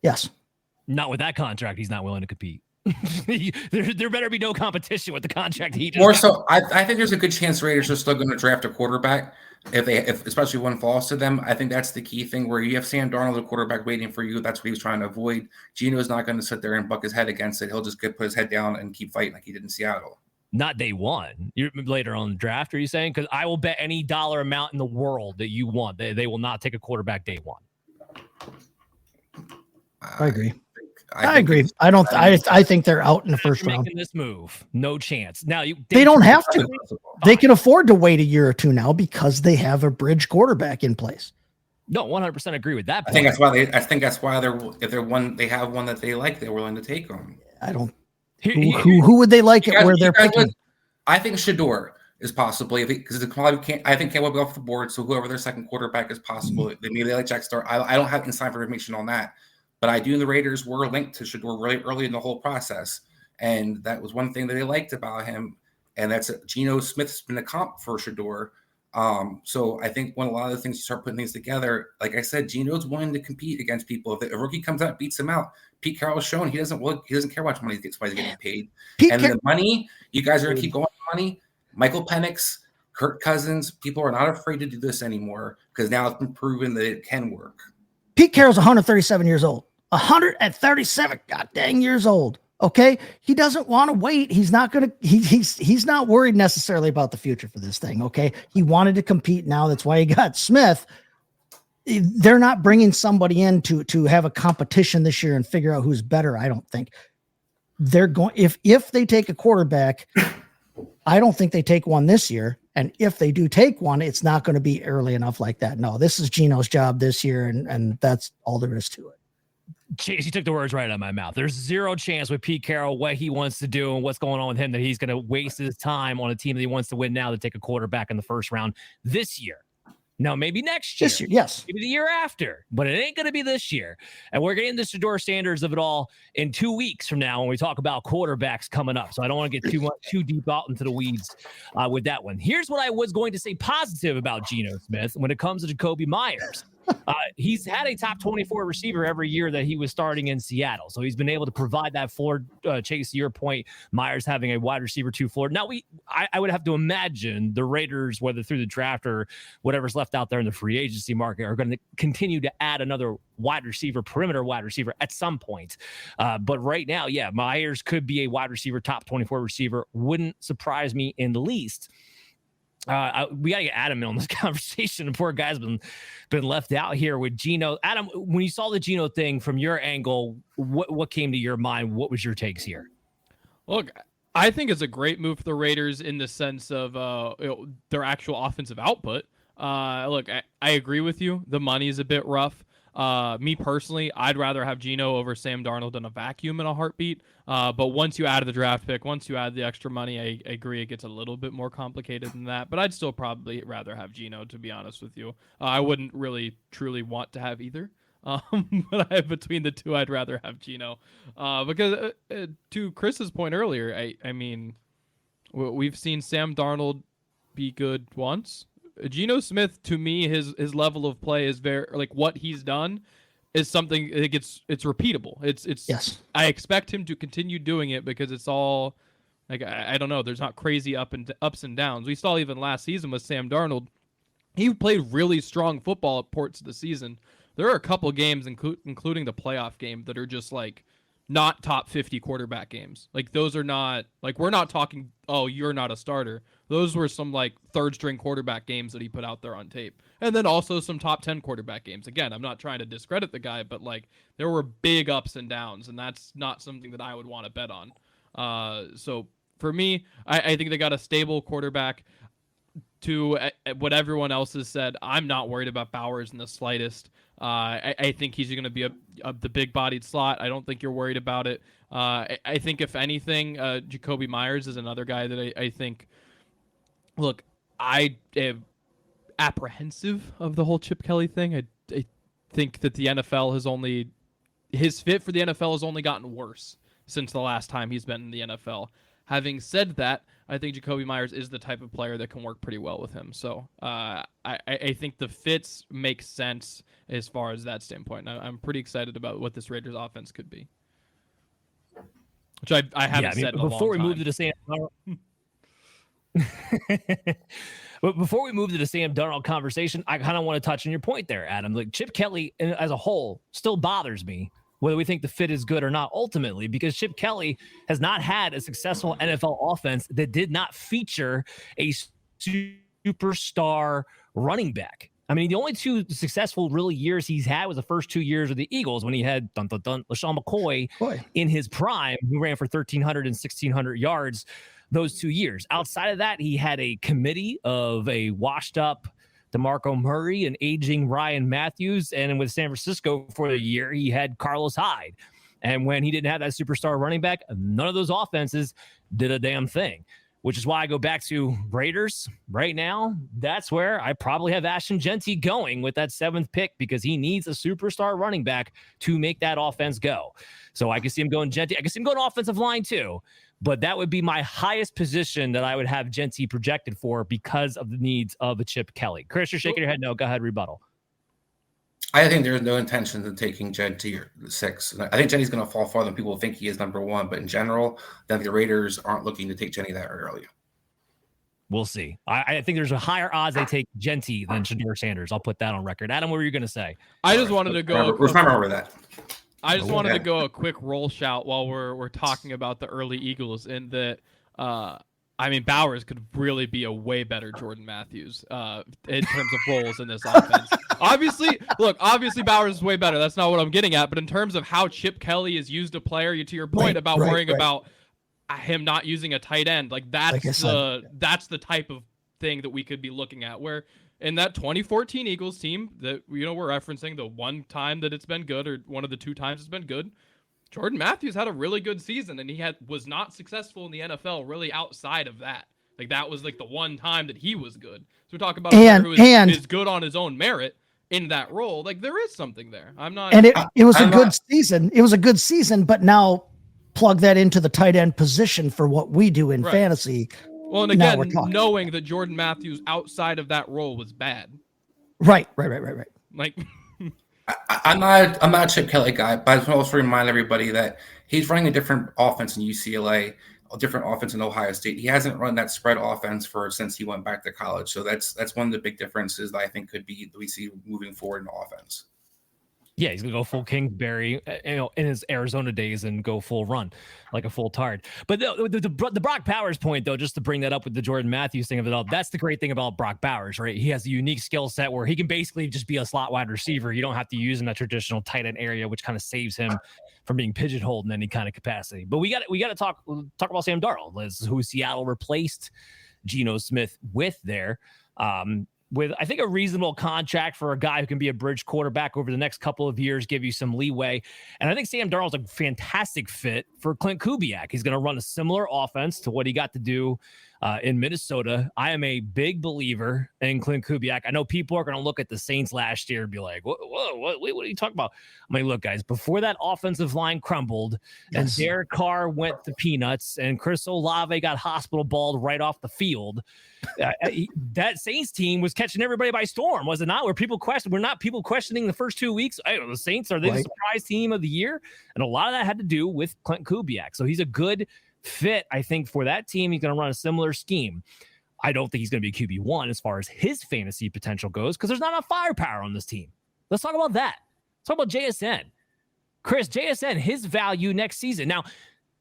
Yes. Not with that contract. He's not willing to compete. there better be no competition with the contract he just More got. so, I think there's a good chance Raiders are still going to draft a quarterback if especially one falls to them. I think that's the key thing where you have Sam Darnold, the quarterback, waiting for you. That's what he was trying to avoid. Geno's not going to sit there and buck his head against it. He'll just put his head down and keep fighting like he did in Seattle. Not day one. You're later on in the draft, are you saying? Because I will bet any dollar amount in the world that you want, they will not take a quarterback day one. I agree. I agree. I think they're out in the first round. Making this move, no chance. Now they don't have to. They can afford to wait a year or two now because they have a bridge quarterback in place. No, 100% agree with that. I think that's why if they're one, they have one that they like, they're willing to take them. I don't. Who would they like it where they're picking? I think Shador is possibly because the quality can't. I think will be off the board. So whoever their second quarterback is possible. Maybe they like Jack Star. I don't have inside information on that. But I do. The Raiders were linked to Shador really early in the whole process, and that was one thing that they liked about him. And that's Geno Smith's been a comp for Shador. So I think when a lot of the things you start putting things together, like I said, Geno's willing to compete against people. If a rookie comes out and beats him out, Pete Carroll's shown he doesn't care how much money he's getting paid. The money, you guys are going to keep going with money. Michael Penix, Kirk Cousins, people are not afraid to do this anymore because now it's been proven that it can work. Pete Carroll's 137 years old. 137 god dang years old. Okay. He doesn't want to wait. He's not going to, he's not worried necessarily about the future for this thing. Okay. He wanted to compete now. That's why he got Smith. They're not bringing somebody in to have a competition this year and figure out who's better. I don't think they're going, if they take a quarterback, I don't think they take one this year. And if they do take one, it's not going to be early enough like that. No, this is Geno's job this year. And that's all there is to it. Jeez, he took the words right out of my mouth. There's zero chance with Pete Carroll, what he wants to do and what's going on with him, that he's going to waste his time on a team that he wants to win now to take a quarterback in the first round this year. No, maybe next year. This year, yes. Maybe the year after, but it ain't going to be this year. And we're getting the Shador standards of it all in 2 weeks from now when we talk about quarterbacks coming up. So I don't want to get too deep out into the weeds with that one. Here's what I was going to say positive about Geno Smith when it comes to Jacoby Myers. He's had a top 24 receiver every year that he was starting in Seattle. So he's been able to provide that floor. Chase, to your point, Myers having a wide receiver 2 floor. Now I would have to imagine the Raiders, whether through the draft or whatever's left out there in the free agency market, are going to continue to add another wide receiver, perimeter wide receiver at some point. But right now, yeah, Myers could be a wide receiver, top 24 receiver. Wouldn't surprise me in the least. We gotta get Adam in on this conversation. The poor guy's been left out here with Geno. Adam, when you saw the Geno thing from your angle, what came to your mind? What was your takes here? Look, I think it's a great move for the Raiders in the sense of their actual offensive output. Look, I agree with you. The money is a bit rough. Me personally, I'd rather have Geno over Sam Darnold in a vacuum in a heartbeat. But once you add the draft pick, once you add the extra money, I agree it gets a little bit more complicated than that. But I'd still probably rather have Geno, to be honest with you. I wouldn't really truly want to have either. But between the two, I'd rather have Geno. Because to Chris's point earlier, I mean, we've seen Sam Darnold be good once. Geno Smith, to me, his level of play is very, like, what he's done is something it's repeatable. It's yes. I expect him to continue doing it because it's all like I don't know. There's not crazy ups and downs. We saw even last season with Sam Darnold. He played really strong football at parts of the season. There are a couple games, including the playoff game, that are just like not top 50 quarterback games. Like those are not like we're not talking. Oh, you're not a starter. Those were some like third string quarterback games that he put out there on tape. And then also some top 10 quarterback games. Again, I'm not trying to discredit the guy, but like there were big ups and downs, and that's not something that I would want to bet on. So for me, I think they got a stable quarterback. To what everyone else has said, I'm not worried about Bowers in the slightest. I think he's going to be the big-bodied slot. I don't think you're worried about it. I think, if anything, Jakobi Meyers is another guy that I think. Look, I am apprehensive of the whole Chip Kelly thing. I think that the NFL his fit for the NFL has only gotten worse since the last time he's been in the NFL. Having said that, I think Jakobi Meyers is the type of player that can work pretty well with him. So I think the fits make sense as far as that standpoint. I'm pretty excited about what this Raiders offense could be, which I haven't said in a long time. Before we move to the Sam But before we move to the Sam Darnold conversation, I kind of want to touch on your point there, Adam. Like Chip Kelly as a whole still bothers me, whether we think the fit is good or not, ultimately, because Chip Kelly has not had a successful NFL offense that did not feature a superstar running back. I mean, the only two successful really years he's had was the first 2 years with the Eagles when he had LaShawn McCoy in his prime, who ran for 1,300 and 1,600 yards those 2 years. Outside of that, he had a committee of a washed-up DeMarco Murray and aging Ryan Matthews. And with San Francisco for the year, he had Carlos Hyde. And when he didn't have that superstar running back, none of those offenses did a damn thing, which is why I go back to Raiders right now. That's where I probably have Ashton Genty going with that 7th pick because he needs a superstar running back to make that offense go. So I can see him going Genty. I can see him going offensive line too. But that would be my highest position that I would have Genty projected for because of the needs of a Chip Kelly. Chris, you're shaking your head no. Go ahead, rebuttal. I think there's no intention of taking Genty or 6. I think Genty's going to fall farther than people think he is number 1. But in general, then the Raiders aren't looking to take Genty that early. We'll see. I think there's a higher odds they take Genty than Shedeur Sanders. I'll put that on record. Adam, what were you going to say? I just wanted to go. Remember that. I just wanted to go a quick roll shout while we're talking about the early Eagles, and that I mean Bowers could really be a way better Jordan Matthews in terms of roles in this offense. Obviously Bowers is way better. That's not what I'm getting at. But in terms of how Chip Kelly has used a player, to your point about worrying about him not using a tight end, like that's the type of thing that we could be looking at. Where in that 2014 Eagles team that we're referencing, the one time that it's been good, or one of the 2 times it's been good, Jordan Matthews had a really good season, and he was not successful in the NFL really outside of that. Like that was like the one time that he was good. So we're talking about a player who is good on his own merit in that role. Like there is something there. I'm not. And it was a good season. It was a good season, but now plug that into the tight end position for what we do in fantasy. Well, and again, knowing that Jordan Matthews outside of that role was bad. Right. Like, I'm not a Chip Kelly guy, but I just want to remind everybody that he's running a different offense in UCLA, a different offense in Ohio State. He hasn't run that spread offense since he went back to college. So that's one of the big differences that I think we see moving forward in the offense. Yeah, he's going to go full Kingsbury, in his Arizona days and go full run, like a full tard. But the Brock Bowers point, though, just to bring that up with the Jordan Matthews thing of it all, that's the great thing about Brock Bowers, right? He has a unique skill set where he can basically just be a slot wide receiver. You don't have to use him in that traditional tight end area, which kind of saves him from being pigeonholed in any kind of capacity. But we got to talk about Sam Darnold, who Seattle replaced Geno Smith with there. with, I think, a reasonable contract for a guy who can be a bridge quarterback over the next couple of years, give you some leeway. And I think Sam Darnold's a fantastic fit for Clint Kubiak. He's going to run a similar offense to what he got to do in Minnesota. I am a big believer in Clint Kubiak. I know people are going to look at the Saints last year and be like, what are you talking about? I mean, look, guys, before that offensive line crumbled and Derek Carr went to peanuts and Chris Olave got hospital balled right off the field, that Saints team was catching everybody by storm, was it not? We're not people questioning the first 2 weeks. The Saints, are they the surprise team of the year? And a lot of that had to do with Clint Kubiak. So he's a good fit, I think, for that team. He's going to run a similar scheme. I don't think he's going to be QB1 as far as his fantasy potential goes, because there's not enough firepower on this team. Let's talk about that. Let's talk about JSN. Chris, JSN, his value next season. Now,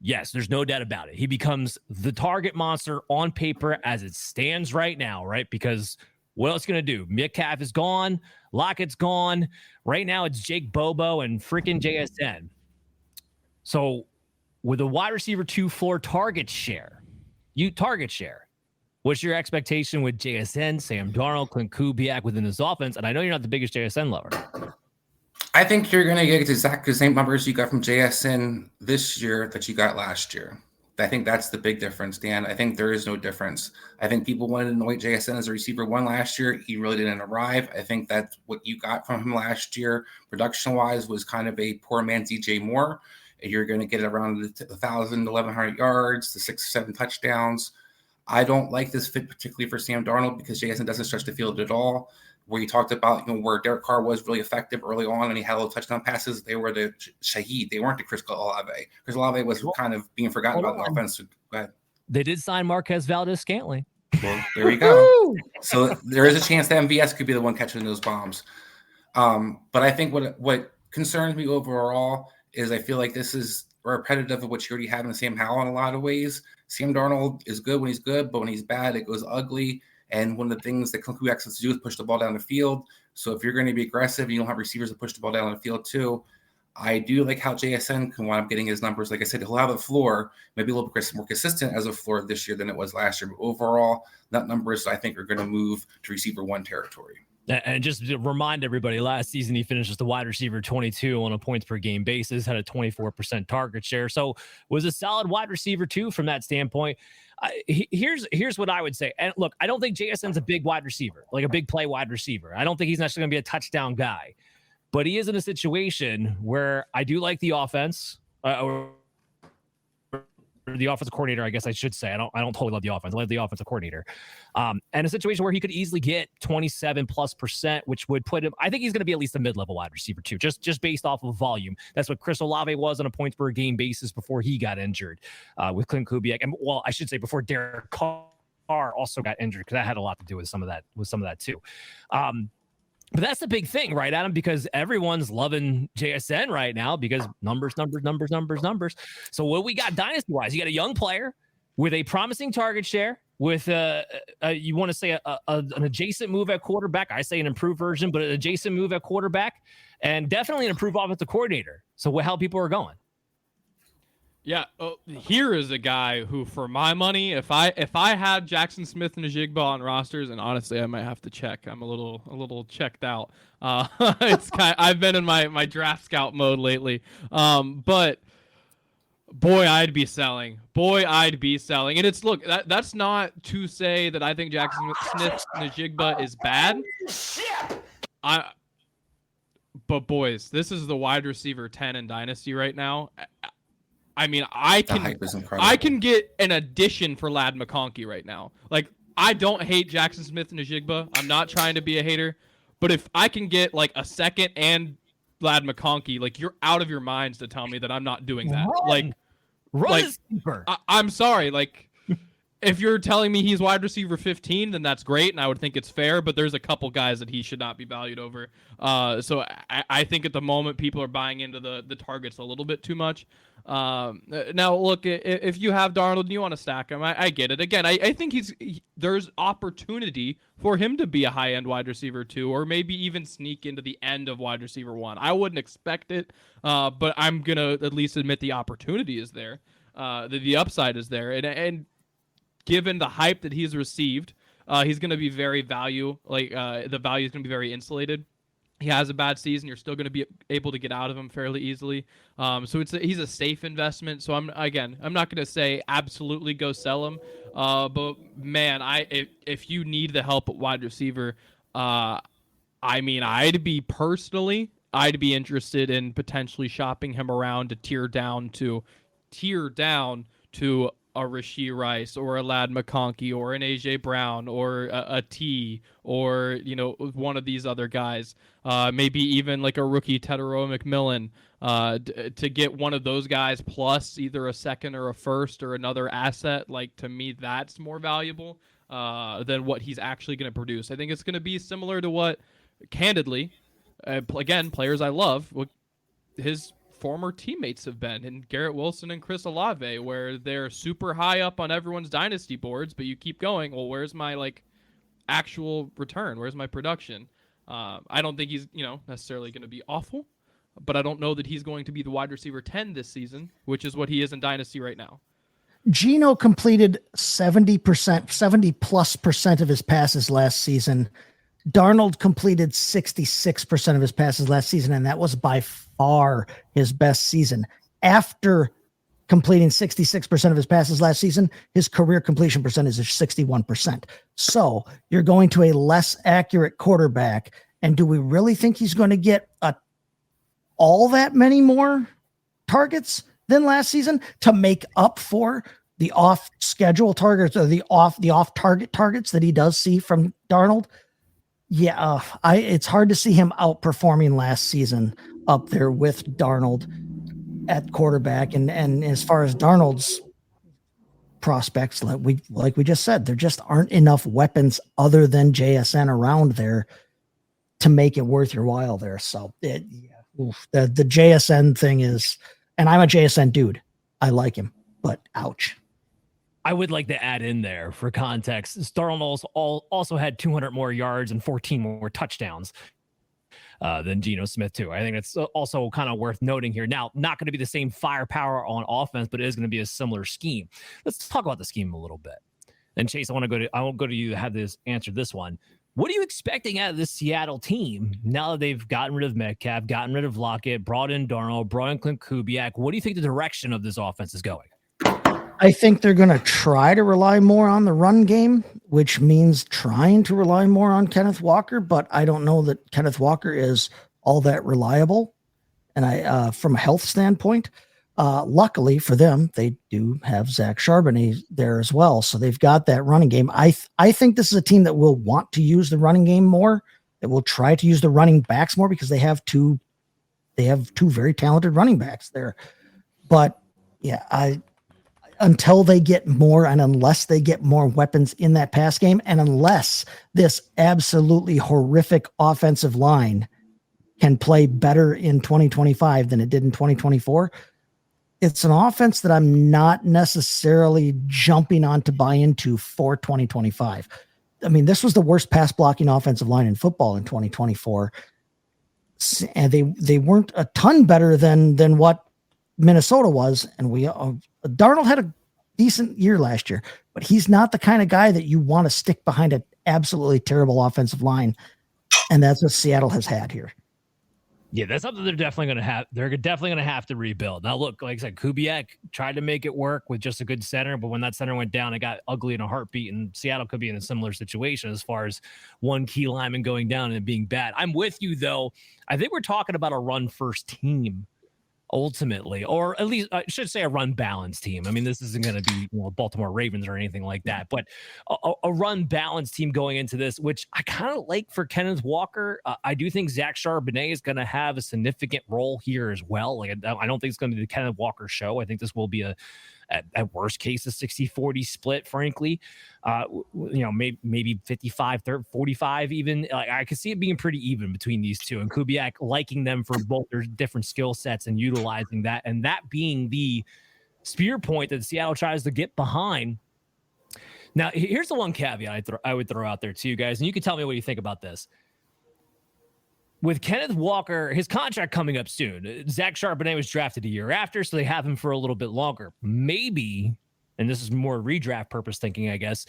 yes, there's no doubt about it. He becomes the target monster on paper as it stands right now, right? Because what else going to do? Metcalf is gone. Lockett's gone. Right now, it's Jake Bobo and freaking JSN. So with a wide receiver 2 floor target share, what's your expectation with JSN, Sam Darnold, Clint Kubiak within this offense? And I know you're not the biggest JSN lover. I think you're going to get exactly the same numbers you got from JSN this year that you got last year. I think that's the big difference, Dan. I think there is no difference. I think people wanted to anoint JSN as a receiver 1 last year. He really didn't arrive. I think that's what you got from him last year, production-wise, was kind of a poor man's DJ Moore. You're going to get around 1,000, 1,100 yards, the 6 or 7 touchdowns. I don't like this fit particularly for Sam Darnold because JSN doesn't stretch the field at all. Where you talked about, where Derek Carr was really effective early on and he had little touchdown passes, they were the Shaheed. They weren't the Chris Olave. Chris Olave was kind of being forgotten about the offense. Go ahead. They did sign Marquez Valdez-Scantling. Well, there you go. So there is a chance that MVS could be the one catching those bombs. But I think what concerns me overall is I feel like this is repetitive of what you already have in Sam Howell in a lot of ways. Sam Darnold is good when he's good, but when he's bad, it goes ugly. And one of the things that Clint Kubiak has to do is push the ball down the field. So if you're going to be aggressive, you don't have receivers to push the ball down the field too. I do like how JSN can wind up getting his numbers. Like I said, he'll have a floor, maybe a little bit more consistent as a floor this year than it was last year. But overall, that numbers I think are going to move to receiver 1 territory. And just to remind everybody, last season he finished as the wide receiver 22 on a points per game basis, had a 24% target share. So was a solid wide receiver 2 from that standpoint. Here's what I would say. And look, I don't think JSN's a big wide receiver, like a big play wide receiver. I don't think he's necessarily going to be a touchdown guy, but he is in a situation where I do like the offense, or the offensive coordinator, I guess I should say. I don't totally love the offense. I love the offensive coordinator. And a situation where he could easily get 27+%, which would put him, I think he's going to be at least a mid-level wide receiver too, just based off of volume. That's what Chris Olave was on a points per game basis before he got injured with Clint Kubiak. And well, I should say before Derek Carr also got injured, because that had a lot to do with some of that too. But that's the big thing, right, Adam? Because everyone's loving JSN right now because numbers. So what we got dynasty-wise, you got a young player with a promising target share, with you want to say an adjacent move at quarterback. I say an improved version, but an adjacent move at quarterback, and definitely an improved offensive coordinator. So how people are going. Yeah, here is a guy who, for my money, if I had Jackson Smith and Najigba on rosters, and honestly, I might have to check. I'm a little checked out. I've been in my draft scout mode lately. But boy, I'd be selling. And it's that's not to say that I think Jackson Smith Najigba is bad. But boys, this is the wide receiver 10 in Dynasty right now. I mean, I can get an addition for Ladd McConkey right now. Like, I don't hate Jackson Smith and Najigba. I'm not trying to be a hater. But if I can get, like, a second and Ladd McConkey, like, you're out of your minds to tell me that I'm not doing that. I'm sorry. Like, if you're telling me he's wide receiver 15, then that's great, and I would think it's fair. But there's a couple guys that he should not be valued over. So I think at the moment people are buying into the targets a little bit too much. Now, look, if you have Darnold and you want to stack him, I get it. Again, I think there's opportunity for him to be a high-end wide receiver 2, or maybe even sneak into the end of wide receiver 1. I wouldn't expect it, but I'm going to at least admit the opportunity is there. The upside is there. And given the hype that he's received, he's going to be very the value is going to be very insulated. He has a bad season, you're still going to be able to get out of him fairly easily. So he's a safe investment. So I'm not going to say absolutely go sell him. But man, if you need the help at wide receiver, I'd be interested in potentially shopping him around to tier down to a Rashee Rice or a Ladd McConkey or an AJ Brown or a T or one of these other guys, maybe even like a rookie Teteroa McMillan, to get one of those guys plus either a second or a first or another asset. Like, to me, that's more valuable than what he's actually going to produce. I think it's going to be similar to what, candidly, again, players I love, what his former teammates have been in Garrett Wilson and Chris Olave, where they're super high up on everyone's dynasty boards, but you keep going, well, where's my actual return? Where's my production? I don't think he's necessarily going to be awful, but I don't know that he's going to be the wide receiver 10 this season, which is what he is in dynasty right now. Geno completed 70% of his passes last season. Darnold completed 66% of his passes last season, and that was by far his best season. After completing 66% of his passes last season, his career completion percentage is 61%. So you're going to a less accurate quarterback, and do we really think he's going to get all that many more targets than last season to make up for the off-schedule targets or the off-target targets that he does see from Darnold? Yeah, it's hard to see him outperforming last season up there with Darnold at quarterback. And as far as Darnold's prospects, like we just said, there just aren't enough weapons other than JSN around there to make it worth your while there. So the JSN thing is, and I'm a JSN dude. I like him, but ouch. I would like to add in there for context, Darnold also had 200 more yards and 14 more touchdowns than Geno Smith too. I think it's also kind of worth noting here. Now, not going to be the same firepower on offense, but it is going to be a similar scheme. Let's talk about the scheme a little bit. And Chase, I won't go to you to have this answer this one. What are you expecting out of this Seattle team now that they've gotten rid of Metcalf, gotten rid of Lockett, brought in Darnold, brought in Clint Kubiak? What do you think the direction of this offense is going? I think they're going to try to rely more on the run game, which means trying to rely more on Kenneth Walker, but I don't know that Kenneth Walker is all that reliable. And from a health standpoint, luckily for them, they do have Zach Charbonnet there as well. So they've got that running game. I think this is a team that will want to use the running game more, that will try to use the running backs more because they have two very talented running backs there. But yeah, until they get more and unless they get more weapons in that pass game, and unless this absolutely horrific offensive line can play better in 2025 than it did in 2024, it's an offense that I'm not necessarily jumping on to buy into for 2025. I mean, this was the worst pass blocking offensive line in football in 2024. And they weren't a ton better than what Minnesota was. And Darnold had a decent year last year, but he's not the kind of guy that you want to stick behind an absolutely terrible offensive line. And that's what Seattle has had here. Yeah, that's something they're definitely going to have. They're definitely going to have to rebuild. Now, look, like I said, Kubiak tried to make it work with just a good center, but when that center went down, it got ugly in a heartbeat, and Seattle could be in a similar situation as far as one key lineman going down and it being bad. I'm with you, though. I think we're talking about a run-first team ultimately, or at least I should say a run balance team. I mean, this isn't going to be Baltimore Ravens or anything like that, but a run balance team going into this, which I kind of like for Kenneth Walker. I do think Zach Charbonnet is going to have a significant role here as well. Like, I don't think it's going to be the Kenneth Walker show. I think this will be at worst case, a 60-40 split, frankly. Maybe 55-45 even. Like, I could see it being pretty even between these two, and Kubiak liking them for both their different skill sets and utilizing that, and that being the spear point that Seattle tries to get behind. Now, here's the one caveat I would throw out there to you guys, and you can tell me what you think about this. With Kenneth Walker, his contract coming up soon. Zach Charbonnet was drafted a year after, so they have him for a little bit longer. Maybe, and this is more redraft purpose thinking, I guess,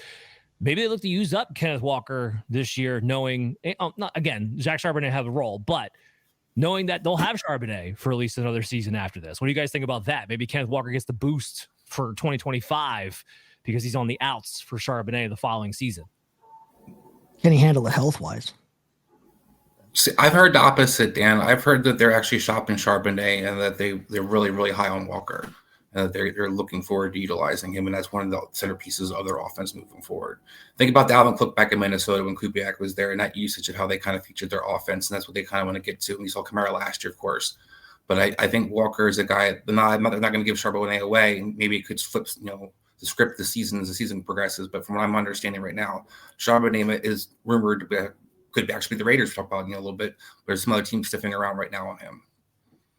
maybe they look to use up Kenneth Walker this year, knowing, not again, Zach Charbonnet have a role, but knowing that they'll have Charbonnet for at least another season after this. What do you guys think about that? Maybe Kenneth Walker gets the boost for 2025 because he's on the outs for Charbonnet the following season. Can he handle it health-wise? See, I've heard the opposite, Dan. I've heard that they're actually shopping Charbonnet and that they're really, really high on Walker. They're looking forward to utilizing him, and that's one of the centerpieces of their offense moving forward. Think about Dalvin Cook back in Minnesota when Kubiak was there, and that usage of how they kind of featured their offense, and that's what they kind of want to get to. And we saw Kamara last year, of course. But I think Walker is a guy. They're not going to give Charbonnet away, and maybe it could flip, the script this season as the season progresses. But from what I'm understanding right now, Charbonnet is rumored to could actually be the Raiders talk about a little bit. There's some other teams sniffing around right now on him.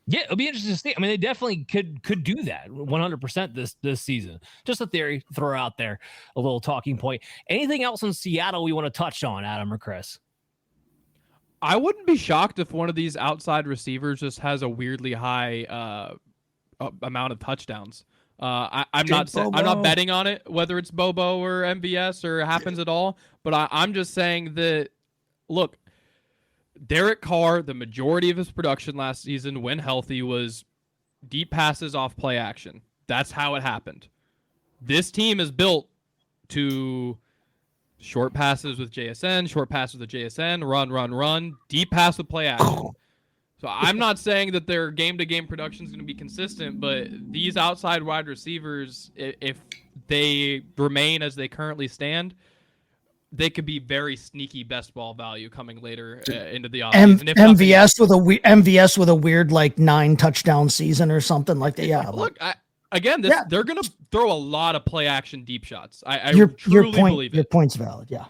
Yeah, it'll be interesting to see. I mean, they definitely could do that 100% this season. Just a theory, throw out there, a little talking point. Anything else in Seattle we want to touch on, Adam or Chris? I wouldn't be shocked if one of these outside receivers just has a weirdly high amount of touchdowns. I'm not betting on it, whether it's Bobo or MVS or happens at all. But I'm just saying that, look, Derek Carr, the majority of his production last season, when healthy, was deep passes off play action. That's how it happened. This team is built to short passes with JSN, run, deep pass with play action. So I'm not saying that their game-to-game production is going to be consistent, but these outside wide receivers, if they remain as they currently stand, they could be very sneaky best ball value coming later into the offseason. MVS with a weird 9 touchdown season or something like that. Yeah. Look, they're going to throw a lot of play action deep shots. I your truly believe it. Your point's valid. Yeah.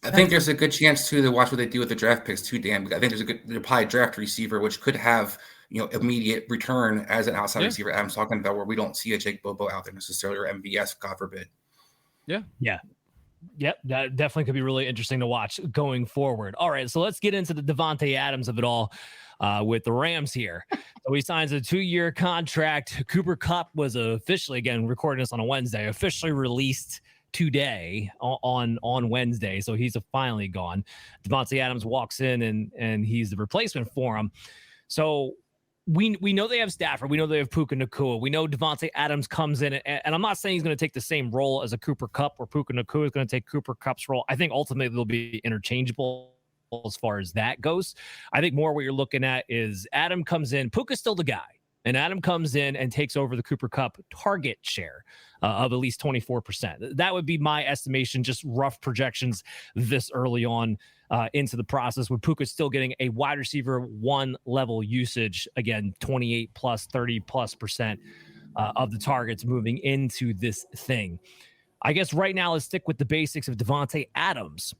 I think there's a good chance too to watch what they do with the draft picks too, Dan. I think they'll probably draft receiver, which could have immediate return as an outside receiver. Adam's talking about where we don't see a Jake Bobo out there necessarily, or MVS, God forbid. Yeah. Yep, that definitely could be really interesting to watch going forward. All right, so let's get into the Davante Adams of it all with the Rams here. So he signs a 2-year contract. Cooper Kupp was officially, again, recording this on a Wednesday, officially released today on Wednesday. So he's finally gone. Davante Adams walks in and he's the replacement for him. So we know they have Stafford. We know they have Puka Nacua. We know Davante Adams comes in, and I'm not saying he's going to take the same role as a Cooper Kupp or Puka Nacua is going to take Cooper Kupp's role. I think ultimately they'll be interchangeable as far as that goes. I think more what you're looking at is Adam comes in. Puka's still the guy. And Adam comes in and takes over the Cooper Kupp target share of at least 24%. That would be my estimation, just rough projections this early on into the process, with Puka still getting a wide receiver 1 level usage. Again, 28 plus, 30 plus % of the targets moving into this thing. I guess right now, let's stick with the basics of Davante Adams.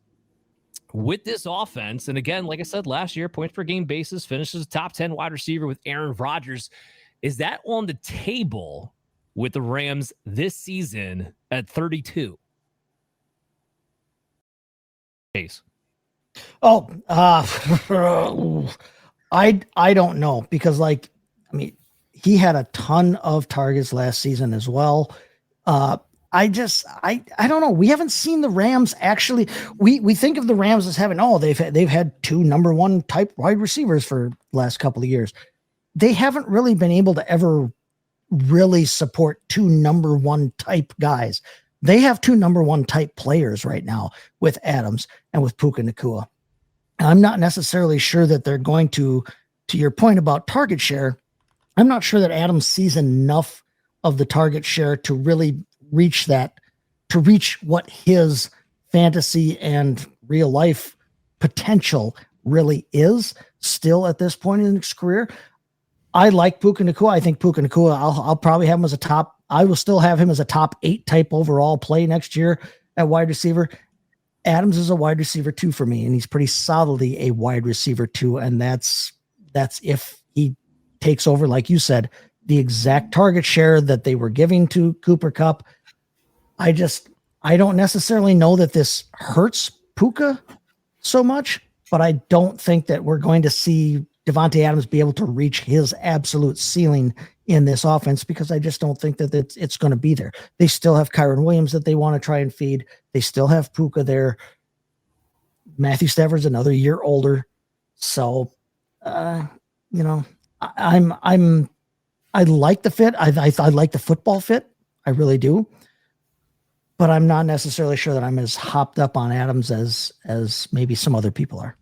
With this offense, and again, like I said, last year, points per game basis, finishes top 10 wide receiver with Aaron Rodgers. Is that on the table with the Rams this season at 32? Case. Oh, I don't know, because he had a ton of targets last season as well. I don't know. We haven't seen the Rams actually. We think of the Rams as having, they've had 2 number 1 type wide receivers for the last couple of years. They haven't really been able to ever really support 2 number 1 type guys. They have 2 number 1 type players right now with Adams and with Puka Nacua. And I'm not necessarily sure that they're going to your point about target share, I'm not sure that Adams sees enough of the target share to really reach what his fantasy and real life potential really is still at this point in his career. I like Puka Nacua. I think Puka Nacua, I'll probably have him as I will still have him as a top 8 type overall play next year at wide receiver. Adams is a wide receiver 2 for me, and he's pretty solidly a wide receiver 2. And that's if he takes over, like you said, the exact target share that they were giving to Cooper Kupp. I don't necessarily know that this hurts Puka so much, but I don't think that we're going to see Davante Adams be able to reach his absolute ceiling in this offense because I just don't think that it's going to be there. They still have Kyron Williams that they want to try and feed. They still have Puka there. Matthew Stafford's another year older. So, I like the fit. I like the football fit. I really do. But I'm not necessarily sure that I'm as hopped up on Adams as maybe some other people are.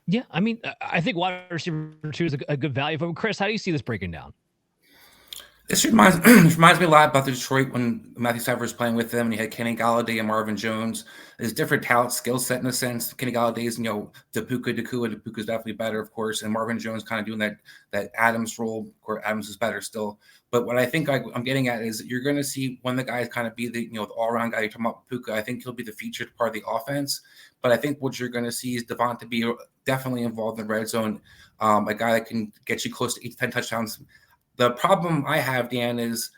Yeah, I mean, I think wide receiver 2 is a good value for him. Chris, how do you see this breaking down? This reminds me a lot about the Detroit when Matthew Stafford was playing with them, and you had Kenny Galladay and Marvin Jones. There's different talent, skill set in a sense. Kenny Galladay's, the Puka, Nacua. Puka's definitely better, of course, and Marvin Jones kind of doing that Adams role. Of course, Adams is better still. But what I think I'm getting at is you're going to see one of the guys kind of be the all-around guy. You're talking about Puka. I think he'll be the featured part of the offense. But I think what you're going to see is Davante be definitely involved in the red zone, a guy that can get you close to 8 to 10 touchdowns. The problem I have, Dan, is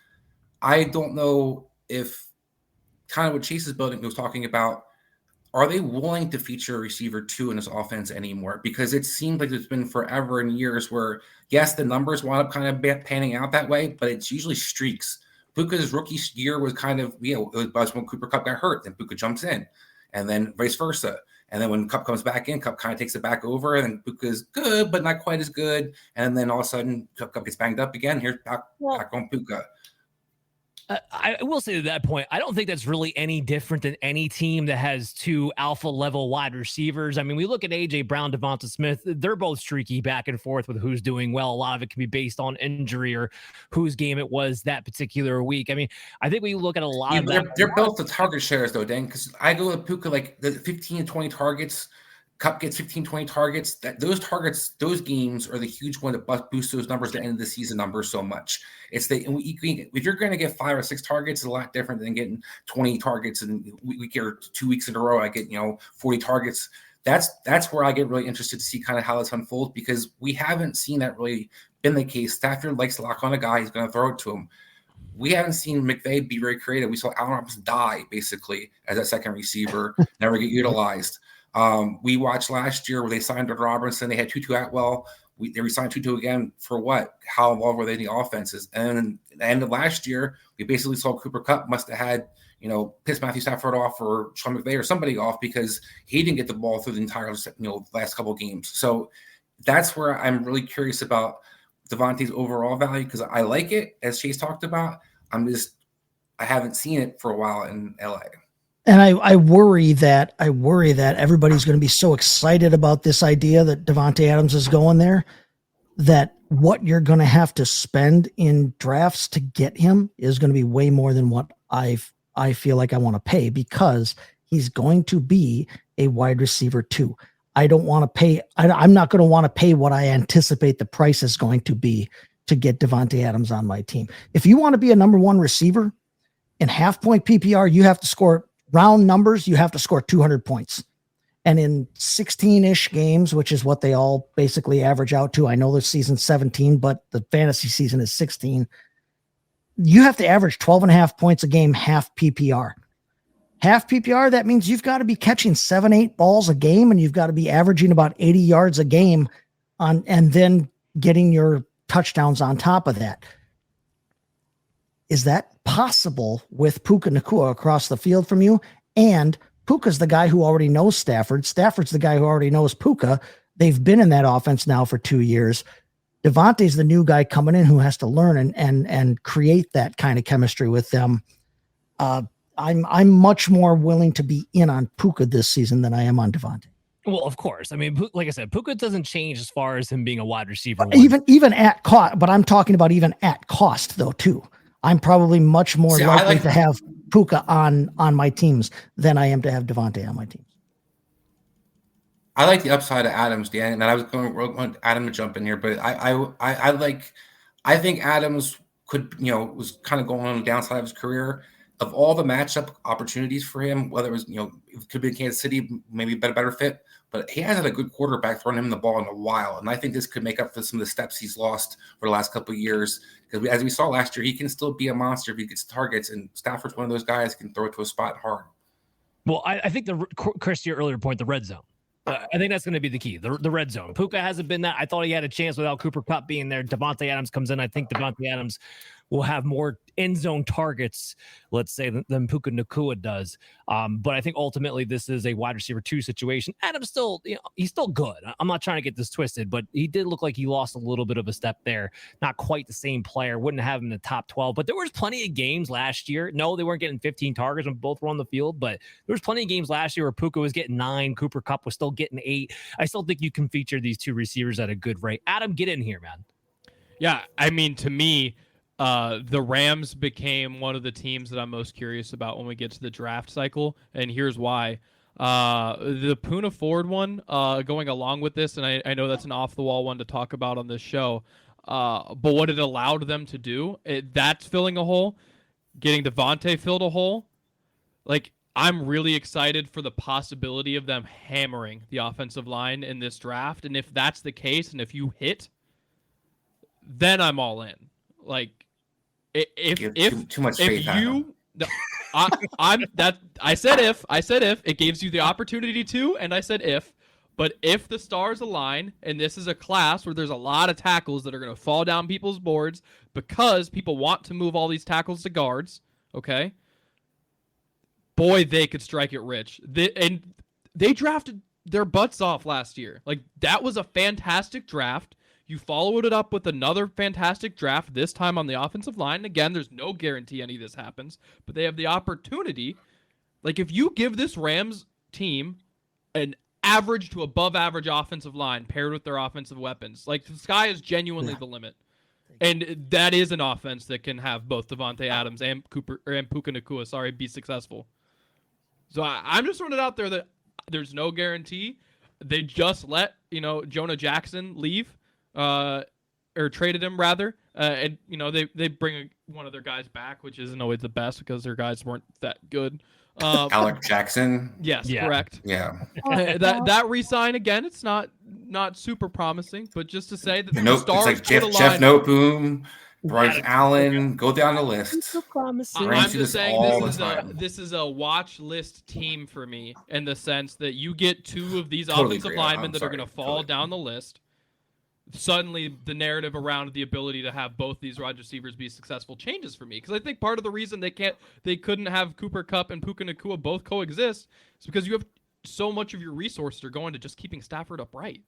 I don't know if kind of what Chase's building was talking about, are they willing to feature a receiver 2 in this offense anymore? Because it seems like it's been forever and years where, yes, the numbers wound up kind of panning out that way, but it's usually streaks. Puka's rookie year was kind of, it was buzz when Cooper Kupp got hurt, then Puka jumps in, and then vice versa. And then when Kupp comes back in, Kupp kind of takes it back over, and then Puka's good, but not quite as good. And then all of a sudden, Kupp gets banged up again. Here's back on Puka. I will say to that point, I don't think that's really any different than any team that has 2 alpha level wide receivers. I mean, we look at AJ Brown, Devonta Smith, they're both streaky back and forth with who's doing well. A lot of it can be based on injury or whose game it was that particular week. I mean, I think we look at a lot of that. They're both the target shares though, Dan, because I go with Puka like the 15 to 20 targets. Kupp gets 15, 20 targets. Those games are the huge one that boost those numbers, the end of the season numbers so much. If you're going to get 5 or 6 targets, it's a lot different than getting 20 targets in week or 2 weeks in a row. I get 40 targets. That's where I get really interested to see kind of how this unfolds, because we haven't seen that really been the case. Stafford likes to lock on a guy; he's going to throw it to him. We haven't seen McVay be very creative. We saw Allen Robinson die basically as that second receiver, never get utilized. We watched last year where they signed Robinson. They had Tutu Atwell. They re-signed Tutu again for what? How involved were they in the offenses? And then at the end of last year, we basically saw Cooper Kupp must have had, pissed Matthew Stafford off or Sean McVay or somebody off because he didn't get the ball through the entire, last couple of games. So that's where I'm really curious about Davante's overall value, because I like it, as Chase talked about. I haven't seen it for a while in LA. And I worry that everybody's going to be so excited about this idea that Davante Adams is going there, that what you're going to have to spend in drafts to get him is going to be way more than what I feel like I want to pay, because he's going to be a wide receiver 2. I don't want to pay. I'm not going to want to pay what I anticipate the price is going to be to get Davante Adams on my team. If you want to be a number 1 receiver in half-point PPR, you have to score round numbers. You have to score 200 points. And in 16-ish games, which is what they all basically average out to, I know the season's 17, but the fantasy season is 16. You have to average 12.5 points a game, half PPR. Half PPR, that means you've got to be catching 7-8 balls a game, and you've got to be averaging about 80 yards a game and then getting your touchdowns on top of that. Is that possible with Puka Nacua across the field from you? And Puka's the guy who already knows Stafford. Stafford's the guy who already knows Puka. They've been in that offense now for 2 years. Davante's the new guy coming in who has to learn and create that kind of chemistry with them. I'm much more willing to be in on Puka this season than I am on Davante. Well, of course. I mean, like I said, Puka doesn't change as far as him being a wide receiver. Even at cost, but I'm talking about even at cost though too. I'm probably much more likely to have Puka on my teams than I am to have Davante on my teams. I like the upside of Adams, Dan, and I was going Adam to jump in here, but I think Adams could, was kind of going on the downside of his career. Of all the matchup opportunities for him, whether it was, it could be in Kansas City, maybe a better fit, but he hasn't had a good quarterback throwing him the ball in a while. And I think this could make up for some of the steps he's lost for the last couple of years. Because as we saw last year, he can still be a monster if he gets targets, and Stafford's one of those guys who can throw it to a spot hard. Well, I think Chris, to your earlier point, the red zone. I think that's going to be the key, the red zone. Puka hasn't been that. I thought he had a chance without Cooper Kupp being there. Davante Adams comes in. I think Davante Adams will have more end zone targets, let's say, than Puka Nacua does. But I think ultimately this is a wide receiver 2 situation. Adams still, he's still good. I'm not trying to get this twisted, but he did look like he lost a little bit of a step there. Not quite the same player. Wouldn't have him in the top 12, but there was plenty of games last year. No, they weren't getting 15 targets when both were on the field, but there was plenty of games last year where Puka was getting 9, Cooper Kupp was still getting 8. I still think you can feature these 2 receivers at a good rate. Adam, get in here, man. Yeah, I mean, to me, the Rams became one of the teams that I'm most curious about when we get to the draft cycle, and here's why. The Poona Ford one, going along with this, and I know that's an off-the-wall one to talk about on this show, but what it allowed them to do, that's filling a hole. Getting Davante filled a hole. Like, I'm really excited for the possibility of them hammering the offensive line in this draft, and if that's the case, and if you hit, then I'm all in. Like, if too much faith if you, no, I said if it gives you the opportunity to, and I said if, but if the stars align, and this is a class where there's a lot of tackles that are going to fall down people's boards because people want to move all these tackles to guards, okay? Boy, they could strike it rich. They drafted their butts off last year. Like, that was a fantastic draft. You followed it up with another fantastic draft, this time on the offensive line. Again, there's no guarantee any of this happens, but they have the opportunity. Like, if you give this Rams team an average to above average offensive line paired with their offensive weapons, like, the sky is genuinely the limit. And that is an offense that can have both Davante Adams and Puka Nacua, be successful. So I'm just throwing it out there that there's no guarantee. They just let, Jonah Jackson leave. Or traded him rather, and they bring one of their guys back, which isn't always the best because their guys weren't that good. Alec Jackson. Yes, correct. Yeah. That re-sign again, it's not super promising, but just to say that the stars it's like Jeff Noteboom, Bryce Allen, go down the list. I'm just saying this is a watch list team for me in the sense that you get 2 of these offensive linemen that are going to fall down the list. Suddenly the narrative around the ability to have both these wide receivers be successful changes for me. Because I think part of the reason they couldn't have Cooper Kupp and Puka Nacua both coexist is because you have so much of your resources are going to just keeping Stafford upright.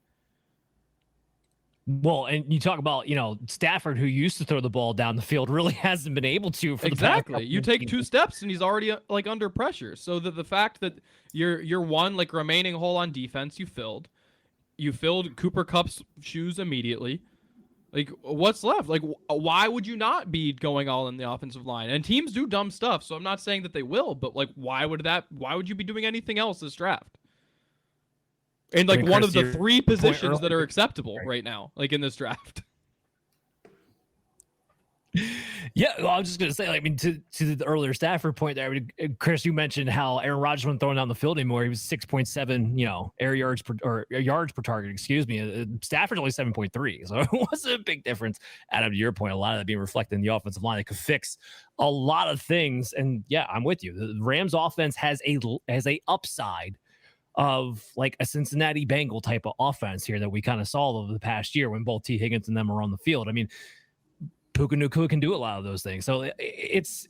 Well, and you talk about, Stafford, who used to throw the ball down the field, really hasn't been able to. Exactly. You take 2 steps and he's already under pressure. So the fact that you're one remaining hole on defense you filled. You filled Cooper Kupp's shoes immediately. Like, what's left? Like, why would you not be going all in the offensive line? And teams do dumb stuff, so I'm not saying that they will, but, like, why would you be doing anything else this draft? And, like, one of the 3 positions that are acceptable right now, like, in this draft. Yeah, well, I was just going to say, to the earlier Stafford point there, Chris, you mentioned how Aaron Rodgers wasn't throwing down the field anymore. He was 6.7, air yards per target, excuse me. Stafford's only 7.3, so it wasn't a big difference. Adam, to your point, a lot of that being reflected in the offensive line. It could fix a lot of things, and yeah, I'm with you. The Rams offense has a upside of like a Cincinnati Bengal type of offense here that we kind of saw over the past year when both T. Higgins and them are on the field. I mean, Puka Nacua can do a lot of those things. So it's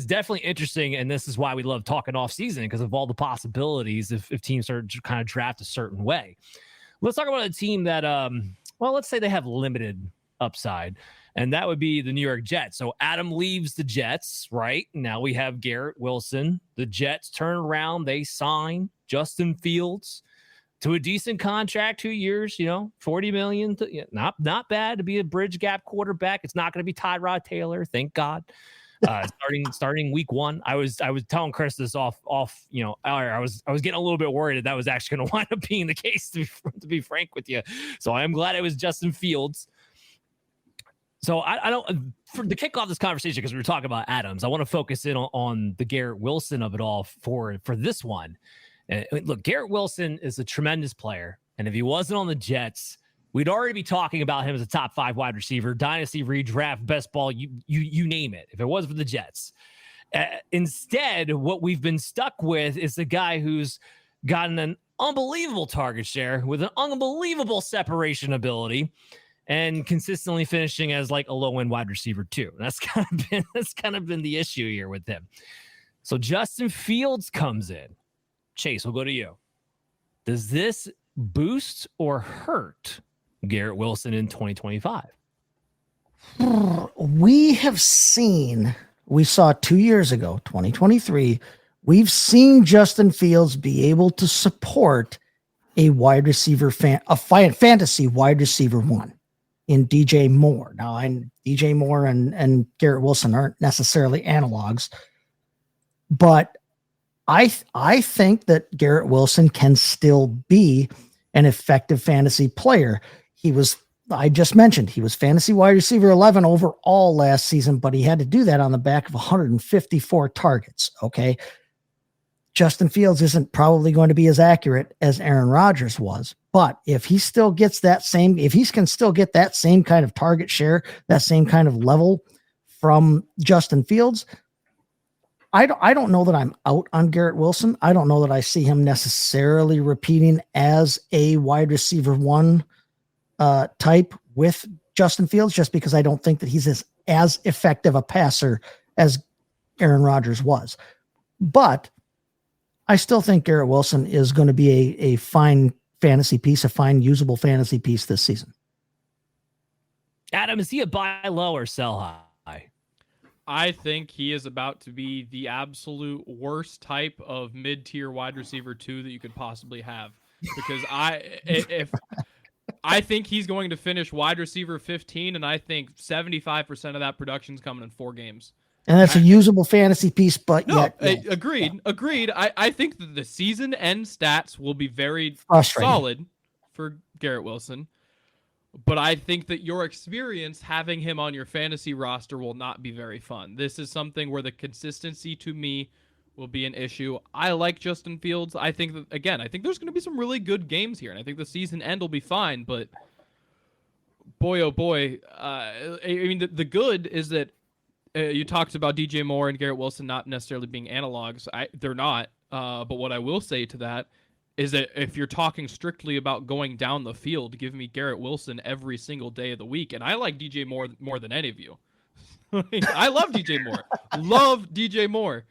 definitely interesting, and this is why we love talking off season, because of all the possibilities if teams start to kind of draft a certain way. Let's talk about a team that, let's say they have limited upside, and that would be the New York Jets. So Adam leaves the Jets, right? Now we have Garrett Wilson. The Jets turn around. They sign Justin Fields to a decent contract, 2 years, $40 million. Not bad to be a bridge gap quarterback. It's not going to be Tyrod Taylor, thank God. Starting week 1, I was telling Chris this off. I was getting a little bit worried that was actually going to wind up being the case, to be frank with you. So I am glad it was Justin Fields. So I don't, to kick off this conversation, because we were talking about Adams, I want to focus in on the Garrett Wilson of it all for this one. And look, Garrett Wilson is a tremendous player, and if he wasn't on the Jets, we'd already be talking about him as a top 5 wide receiver, dynasty redraft, best ball, you name it, if it wasn't for the Jets. Instead, what we've been stuck with is the guy who's gotten an unbelievable target share with an unbelievable separation ability, and consistently finishing as like a low-end wide receiver too. That's kind of been the issue here with him. So Justin Fields comes in. Chase, we'll go to you. Does this boost or hurt Garrett Wilson in 2025? We saw 2 years ago, 2023, we've seen Justin Fields be able to support a wide receiver fantasy wide receiver one in DJ Moore. Now, DJ Moore and Garrett Wilson aren't necessarily analogs, but I think that Garrett Wilson can still be an effective fantasy player. I just mentioned he was fantasy wide receiver 11 overall last season, but he had to do that on the back of 154 targets. Okay. Justin Fields isn't probably going to be as accurate as Aaron Rodgers was, but if he can still get that same kind of target share, that same kind of level from Justin Fields, I don't know that I'm out on Garrett Wilson. I don't know that I see him necessarily repeating as a wide receiver one type with Justin Fields, just because I don't think that he's as effective a passer as Aaron Rodgers was. But I still think Garrett Wilson is going to be a fine fantasy piece, a fine usable fantasy piece this season. Adam, is he a buy low or sell high? I think he is about to be the absolute worst type of mid-tier wide receiver 2 that you could possibly have, because I think he's going to finish wide receiver 15, and I think 75% of that production is coming in 4 games. And that's a usable fantasy piece, but agreed. I think that the season end stats will be very solid for Garrett Wilson, but I think that your experience having him on your fantasy roster will not be very fun. This is something where the consistency to me will be an issue. I like Justin Fields. I think that, again, there's going to be some really good games here, and I think the season end will be fine, but boy, oh boy. The good is that you talked about DJ Moore and Garrett Wilson not necessarily being analogs. They're not. But what I will say to that is that if you're talking strictly about going down the field, give me Garrett Wilson every single day of the week. And I like DJ Moore more than any of you. I love DJ Moore. Love DJ Moore.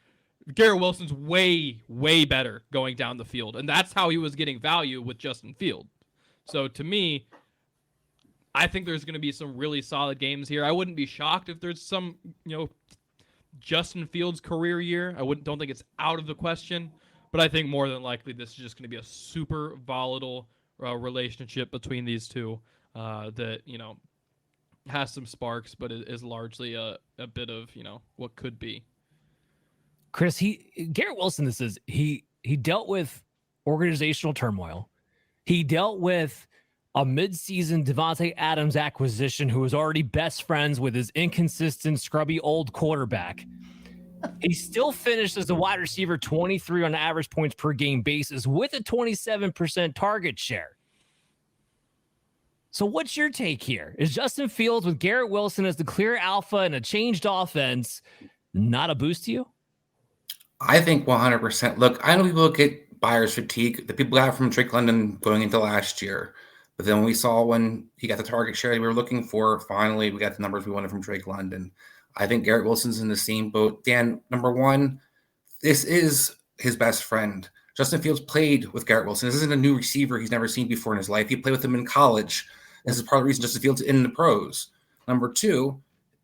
Garrett Wilson's way, way better going down the field. And that's how he was getting value with Justin Fields. So to me, I think there's going to be some really solid games here. I wouldn't be shocked if there's some, Justin Fields career year. Don't think it's out of the question, but I think more than likely this is just going to be a super volatile relationship between these two that, has some sparks, but is largely a bit of, what could be. Chris, Garrett Wilson, he dealt with organizational turmoil. He dealt with a midseason Davante Adams acquisition who was already best friends with his inconsistent, scrubby old quarterback. He still finished as a wide receiver 23 on average points per game basis with a 27% target share. So what's your take here? Is Justin Fields with Garrett Wilson as the clear alpha and a changed offense not a boost to you? I think 100%. Look, I know people get buyer's fatigue. The people got from Drake London going into last year. But then we saw when he got the target share we were looking for, finally we got the numbers we wanted from Drake London. I think Garrett Wilson's in the same boat. Dan, number one, this is his best friend. Justin Fields played with Garrett Wilson. This isn't a new receiver he's never seen before in his life. He played with him in college. This is part of the reason Justin Fields is in the pros. Number two,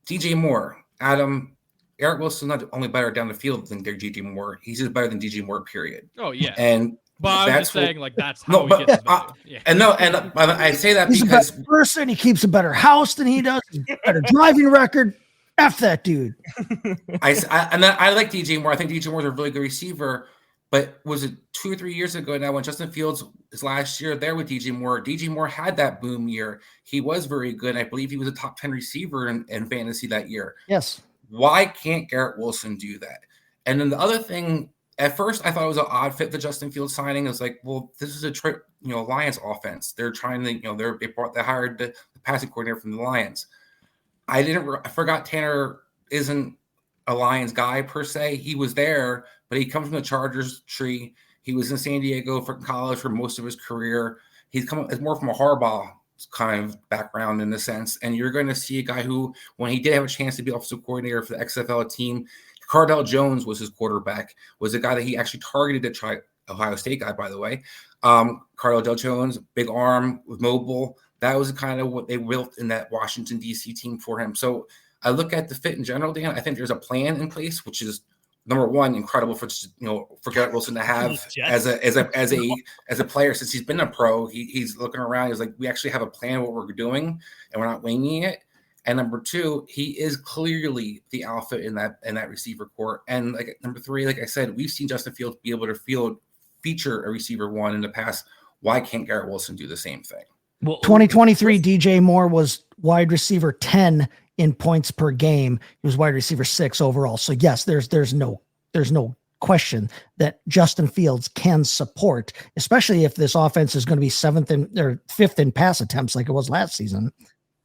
DJ Moore. Adam, Garrett Wilson's not only better down the field than DJ Moore. He's just better than DJ Moore, period. Oh, yeah. And but I'm just saying, that's how he gets value. Yeah. And I say that he's because a better person. He keeps a better house than he does. Better driving record. F that dude. I like DJ Moore. I think DJ Moore's a really good receiver. But was it 2 or 3 years ago now when Justin Fields was last year there with DJ Moore had that boom year. He was very good. I believe he was a top 10 receiver in fantasy that year. Yes. Why can't Garrett Wilson do that? And then the other thing, at first I thought it was an odd fit, the Justin Fields signing. It was like, well, this is a Lions offense. They're trying to, they hired the passing coordinator from the Lions. I forgot Tanner isn't a Lions guy per se. He was there, but he comes from the Chargers tree. He was in San Diego for college for most of his career. He's come as more from a Harbaugh kind of background in a sense. And you're going to see a guy who, when he did have a chance to be offensive coordinator for the XFL team, Cardell Jones was his quarterback, was a guy that he actually targeted to try. Ohio State guy, by the way. Cardell Jones, big arm, was mobile. That was kind of what they built in that Washington, D.C. team for him. So I look at the fit in general, Dan. I think there's a plan in place, which is number one, incredible for Garrett Wilson to have as a player since he's been a pro. He's looking around. He's like, we actually have a plan of what we're doing, and we're not winging it. And number two, he is clearly the alpha in that receiver corps. And like number three, like I said, we've seen Justin Fields be able to feature a receiver one in the past. Why can't Garrett Wilson do the same thing? Well, 2023, DJ Moore was wide receiver 10 in points per game. He was wide receiver 6 overall. So yes, there's no question that Justin Fields can support, especially if this offense is going to be 5th in pass attempts like it was last season.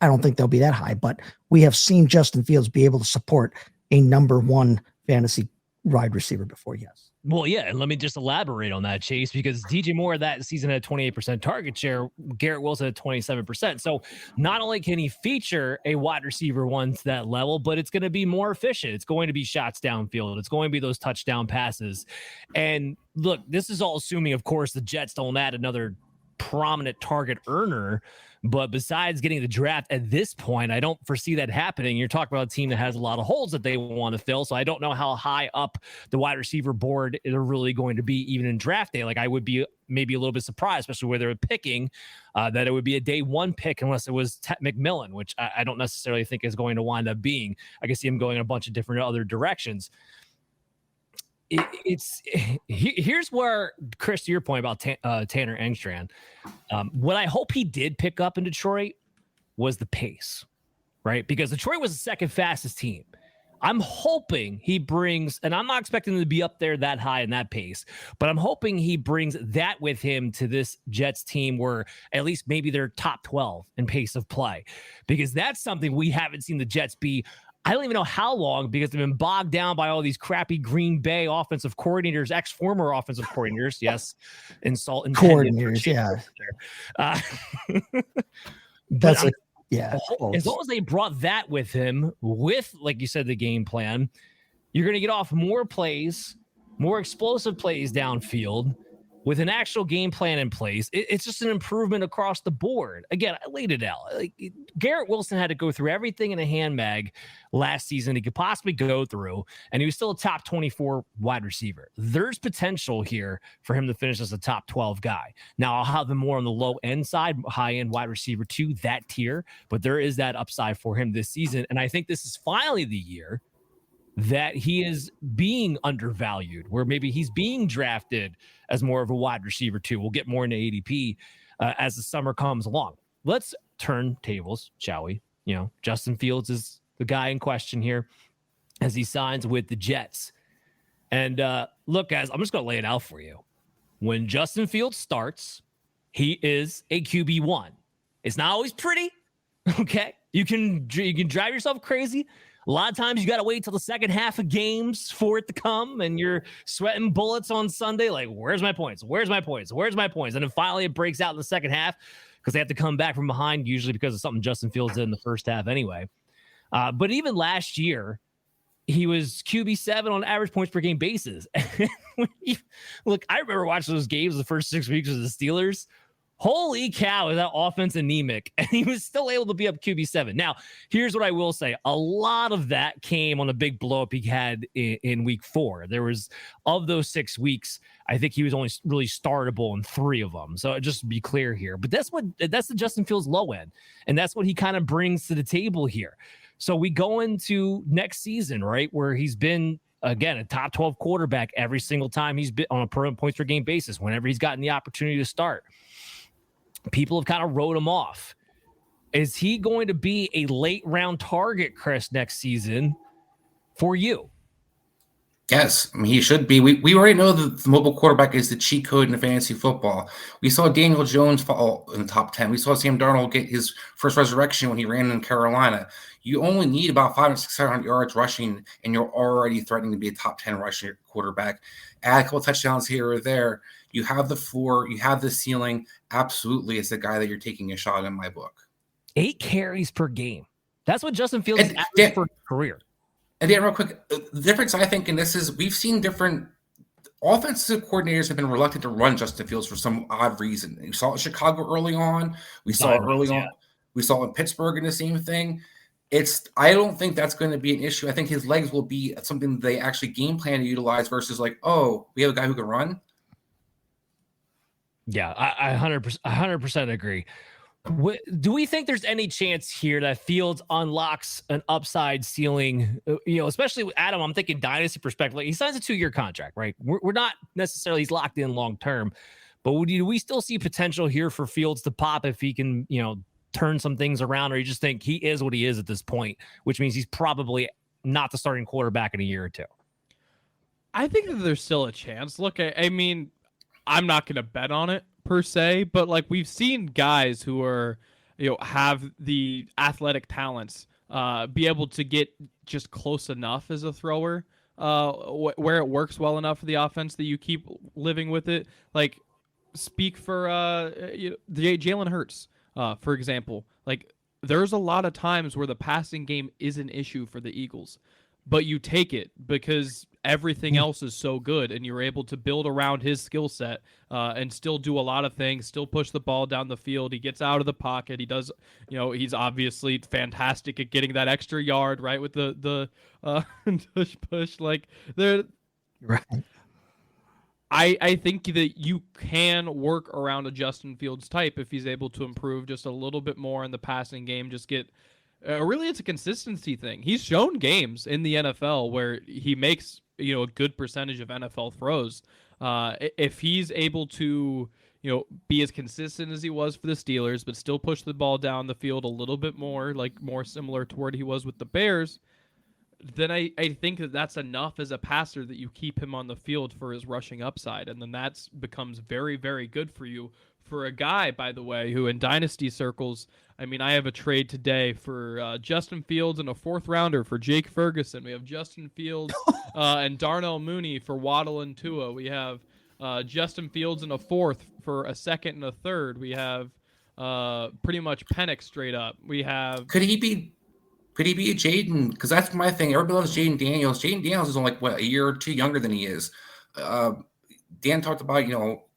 I don't think they'll be that high, but we have seen Justin Fields be able to support a number 1 fantasy wide receiver before. Yes. Well, yeah, and let me just elaborate on that, Chase, because DJ Moore that season had 28% target share, Garrett Wilson had 27%. So not only can he feature a wide receiver one to that level, but it's going to be more efficient. It's going to be shots downfield. It's going to be those touchdown passes. And look, this is all assuming, of course, the Jets don't add another prominent target earner. But besides getting the draft at this point, I don't foresee that happening. You're talking about a team that has a lot of holes that they want to fill. So I don't know how high up the wide receiver board they're really going to be even in draft day. Like I would be maybe a little bit surprised, especially where they're picking that it would be a day 1 pick unless it was Ted McMillan, which I don't necessarily think is going to wind up being. I can see him going in a bunch of different other directions. Here's where, Chris, to your point about Tanner Engstrand, what I hope he did pick up in Detroit was the pace, right? Because Detroit was the second fastest team. I'm hoping he brings, and I'm not expecting him to be up there that high in that pace, but I'm hoping he brings that with him to this Jets team where at least maybe they're top 12 in pace of play, because that's something we haven't seen the Jets be. I don't even know how long, because they've been bogged down by all these crappy Green Bay offensive coordinators, ex-former offensive coordinators. Yes. Insult intended. Coordinators, yeah. As long as they brought that with him, with, like you said, the game plan, you're going to get off more plays, more explosive plays downfield with an actual game plan in place. It's just an improvement across the board. Again, I laid it out. Like, Garrett Wilson had to go through everything in a handbag last season he could possibly go through, and he was still a top 24 wide receiver. There's potential here for him to finish as a top 12 guy. Now, I'll have him more on the low end side, high end wide receiver 2, that tier, but there is that upside for him this season. And I think this is finally the year that he is being undervalued, where maybe he's being drafted as more of a wide receiver 2. We'll get more into ADP as the summer comes along. Let's turn tables, shall we? Justin Fields is the guy in question here as he signs with the Jets. And look, guys, I'm just going to lay it out for you. When Justin Fields starts, he is a QB1. It's not always pretty, okay? You can drive yourself crazy. A lot of times you got to wait till the second half of games for it to come, and you're sweating bullets on Sunday. Like, where's my points? Where's my points? Where's my points? And then finally it breaks out in the second half because they have to come back from behind, usually because of something Justin Fields did in the first half anyway. But even last year, he was QB7 on average points per game basis. Look, I remember watching those games the first 6 weeks with the Steelers. Holy cow, is that offense anemic? And he was still able to be up QB7. Now, here's what I will say. A lot of that came on a big blow-up he had in week 4. There was, of those 6 weeks, I think he was only really startable in 3 of them. So just to be clear here. But that's the Justin Fields low end. And that's what he kind of brings to the table here. So we go into next season, right, where he's been, again, a top 12 quarterback every single time he's been on a per points per game basis, whenever he's gotten the opportunity to start. People have kind of wrote him off. Is he going to be a late round target, Chris, next season for you? Yes, I mean, he should be. We already know that the mobile quarterback is the cheat code in fantasy football. We saw Daniel Jones fall in the top 10. We saw Sam Darnold get his first resurrection when he ran in Carolina. You only need about 500 or 600 yards rushing, and you're already threatening to be a top 10 rushing quarterback. Add a couple touchdowns here or there. You have the floor. You have the ceiling. Absolutely, it's the guy that you're taking a shot in my book. 8 carries per game. That's what Justin Fields is average for his career. And then real quick, the difference I think in this is we've seen different offensive coordinators have been reluctant to run Justin Fields for some odd reason. We saw it in Chicago early on. We saw it early on. We saw it in Pittsburgh in the same thing. I don't think that's going to be an issue. I think his legs will be something they actually game plan to utilize versus like, oh, we have a guy who can run. Yeah, I 100% agree. Do we think there's any chance here that Fields unlocks an upside ceiling? Especially with Adam, I'm thinking dynasty perspective. Like he signs a 2-year contract, right? We're not necessarily he's locked in long term, but do we still see potential here for Fields to pop if he can, turn some things around, or you just think he is what he is at this point, which means he's probably not the starting quarterback in a year or two? I think that there's still a chance. Look, I mean, I'm not going to bet on it per se, but like we've seen guys who are, have the athletic talents, be able to get just close enough as a thrower, where it works well enough for the offense that you keep living with it. Like speak for Jalen Hurts, for example. Like there's a lot of times where the passing game is an issue for the Eagles, but you take it because everything else is so good and you're able to build around his skill set and still do a lot of things, still push the ball down the field. He gets out of the pocket. He does, he's obviously fantastic at getting that extra yard, right? With the push. Like there, Right. I think that you can work around a Justin Fields type if he's able to improve just a little bit more in the passing game, just get really, it's a consistency thing. He's shown games in the NFL where he makes, a good percentage of NFL throws. If he's able to, be as consistent as he was for the Steelers, but still push the ball down the field a little bit more, like more similar to what he was with the Bears, then I think that that's enough as a passer that you keep him on the field for his rushing upside. And then that's becomes very, very good for you. For a guy, by the way, who in dynasty circles, I mean, I have a trade today for Justin Fields and a 4th rounder for Jake Ferguson. We have Justin Fields and Darnell Mooney for Waddle and Tua. We have Justin Fields and a 4th for a 2nd and a 3rd. We have pretty much Penix straight up. We have. Could he be a Jaden? Because that's my thing. Everybody loves Jaden Daniels. Jaden Daniels is only a year or two younger than he is. Dan talked about,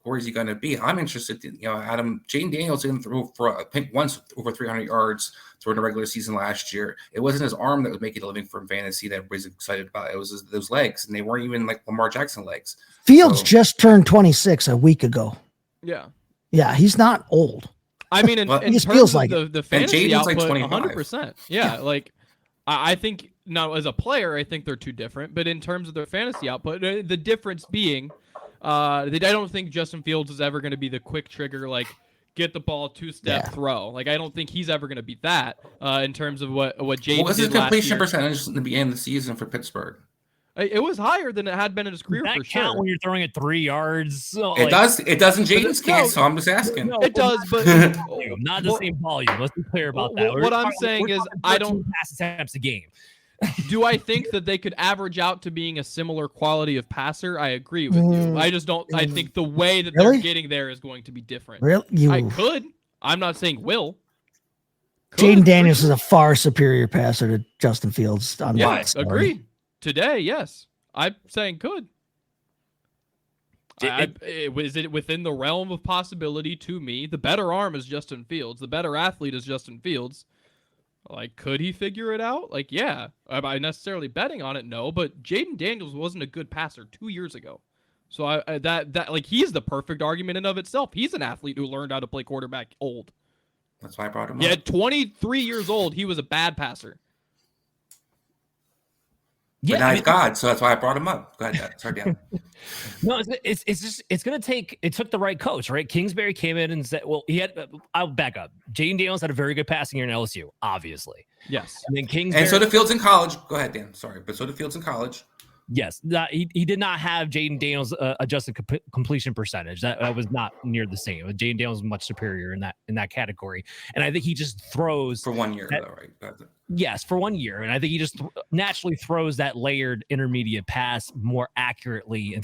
where is he going to be? I'm interested in, Adam. Jaden Daniels didn't throw for, I think, once over 300 yards during the regular season last year. It wasn't his arm that was making a living from fantasy that everybody's excited about. It was those legs, and they weren't even like Lamar Jackson legs. Fields just turned 26 a week ago. Yeah. Yeah, he's not old. I mean, in terms feels of like the fantasy output, like 100%. Yeah, like I think now as a player, I think they're two different. But in terms of their fantasy output, the difference being, I don't think Justin Fields is ever going to be the quick trigger, like get the ball 2-step throw. Like I don't think he's ever going to be that in terms of what Jaden. What was his completion percentage in the beginning of the season for Pittsburgh? It was higher than it had been in his career for sure. When you're throwing it 3 yards, it does. It does in Jaden's case. So I'm just asking. It does, but not the same volume. Let's be clear about that. What I'm saying is, I don't pass attempts a game. Do I think that they could average out to being a similar quality of passer? I agree with you. I just don't. I think the way that they're getting there is going to be different. Really? I could. I'm not saying will. Jaden Daniels is a far superior passer to Justin Fields. Agreed. Today, yes. I'm saying could. Is it within the realm of possibility to me? The better arm is Justin Fields. The better athlete is Justin Fields. Like, could he figure it out? Like, yeah. Am I necessarily betting on it? No. But Jaden Daniels wasn't a good passer 2 years ago. So he's the perfect argument in of itself. He's an athlete who learned how to play quarterback old. That's why I brought him up. Yeah, at 23 years old, he was a bad passer. Yeah, but now he's God, so that's why I brought him up. Go ahead, Dad. Sorry, Dan. No, it's going to take. It took the right coach, right? Kingsbury came in and said, "Well, he had." I'll back up. Jaden Daniels had a very good passing year in LSU, obviously. Yes, and then Kingsbury, and so did Fields in college. Go ahead, Dan. Sorry, but so did Fields in college. Yes, he did not have Jaden Daniels' adjusted completion percentage. That was not near the same. Jaden Daniels was much superior in that category, and I think he just throws for 1 year, though, right? Yes, for 1 year, and I think he just naturally throws that layered intermediate pass more accurately,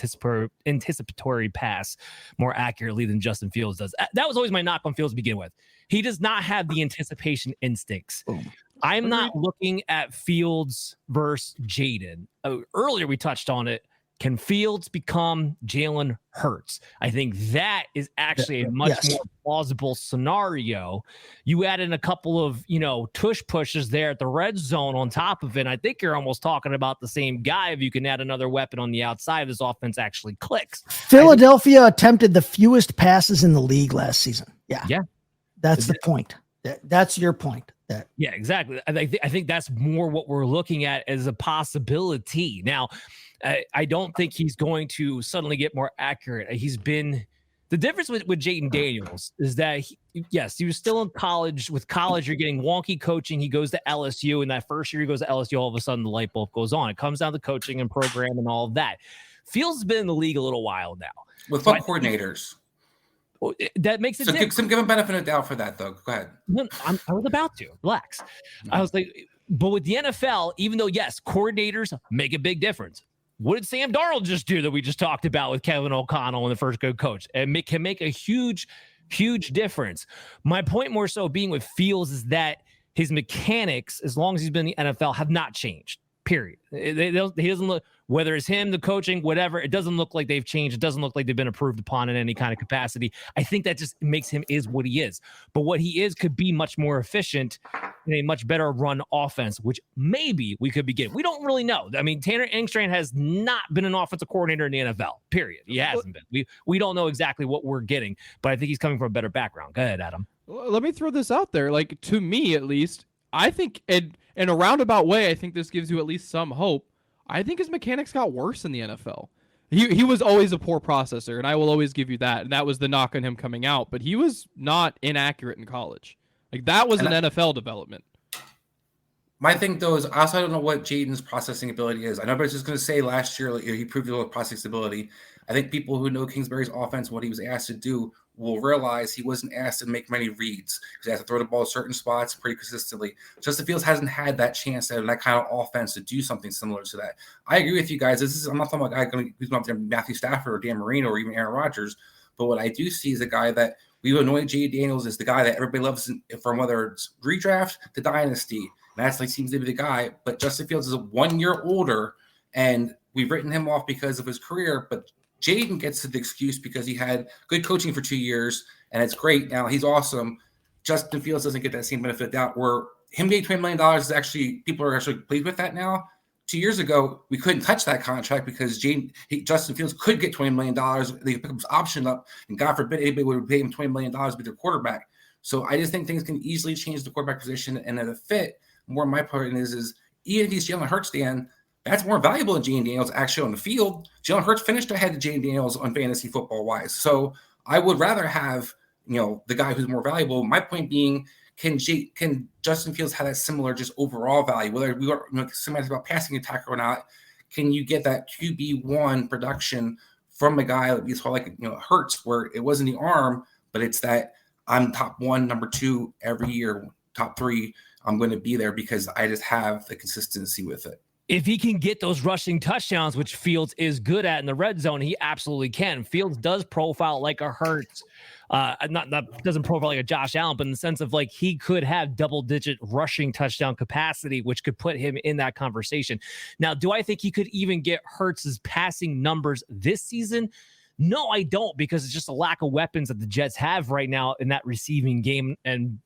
anticipatory pass more accurately than Justin Fields does. That was always my knock on Fields to begin with. He does not have the anticipation instincts. Boom. I'm not looking at Fields versus Jaden. Earlier we touched on it. Can Fields become Jalen Hurts? I think that is actually a much more plausible scenario. You add in a couple of, tush pushes there at the red zone on top of it. I think you're almost talking about the same guy if you can add another weapon on the outside. This offense actually clicks. Philadelphia attempted the fewest passes in the league last season. Yeah. That's the point. That's your point. Yeah, exactly. I think that's more what we're looking at as a possibility. Now, I don't think he's going to suddenly get more accurate. The difference with Jaden Daniels is that he was still in college. With college, you're getting wonky coaching. He goes to LSU, and that first year he goes to LSU, all of a sudden the light bulb goes on. It comes down to coaching and program and all of that. Fields has been in the league a little while now. With what coordinators? That makes it so give him benefit of doubt for that, though. Go ahead. I was about to relax. I was like, but with the NFL, even though yes, coordinators make a big difference. What did Sam Darnold just do that we just talked about with Kevin O'Connell and the first good coach? And can make a huge difference. My point more so being with Fields is that his mechanics, as long as he's been in the NFL, have not changed. Period. He doesn't look, whether it's him, the coaching, whatever, it doesn't look like they've changed. It doesn't look like they've been approved upon in any kind of capacity. I think that just makes him is what he is. But what he is could be much more efficient in a much better run offense, which maybe we could be getting. We don't really know. I mean, Tanner Engstrand has not been an offensive coordinator in the NFL, period. He hasn't been. We don't know exactly what we're getting, but I think he's coming from a better background. Go ahead, Adam. Let me throw this out there. Like, to me, at least, I think in a roundabout way, I think this gives you at least some hope. I think his mechanics got worse in the NFL. He was always a poor processor, and I will always give you that. And that was the knock on him coming out. But he was not inaccurate in college. Like, that was NFL development. My thing, though, is I also don't know what Jaden's processing ability is. I know everybody's just going to say last year he proved a processing ability. I think people who know Kingsbury's offense, what he was asked to do, will realize he wasn't asked to make many reads. He has to throw the ball certain spots pretty consistently. Justin Fields hasn't had that chance in that kind of offense to do something similar to that. I agree with you guys. I'm not talking about a guy who's going to be Matthew Stafford or Dan Marino or even Aaron Rodgers. But what I do see is a guy that we've anointed Jaden Daniels is the guy that everybody loves from whether it's redraft to dynasty. And that's seems to be the guy. But Justin Fields is 1 year older, and we've written him off because of his career. But Jaden gets the excuse because he had good coaching for 2 years, and it's great. Now he's awesome. Justin Fields doesn't get that same benefit out where him getting $20 million is actually people are actually pleased with that now. 2 years ago, we couldn't touch that contract because Justin Fields could get $20 million. They could pick his option up, and God forbid anybody would pay him $20 million to be their quarterback. So I just think things can easily change the quarterback position, and at a fit, more my point is even if he's Jalen Hurts, Dan, that's more valuable than Jaden Daniels actually on the field. Jalen Hurts finished ahead of Jaden Daniels on fantasy football wise. So I would rather have, the guy who's more valuable. My point being, can Justin Fields have that similar just overall value? Whether we are somebody's about passing attack or not, can you get that QB1 production from a guy that we saw Hurts, where it wasn't the arm, but it's that I'm top one, number two every year, top three. I'm going to be there because I just have the consistency with it. If he can get those rushing touchdowns, which Fields is good at in the red zone, he absolutely can. Fields does profile like a Hurts, doesn't profile like a Josh Allen, but in the sense of he could have double-digit rushing touchdown capacity, which could put him in that conversation. Now, do I think he could even get Hurts's passing numbers this season? No, I don't, because it's just a lack of weapons that the Jets have right now in that receiving game, and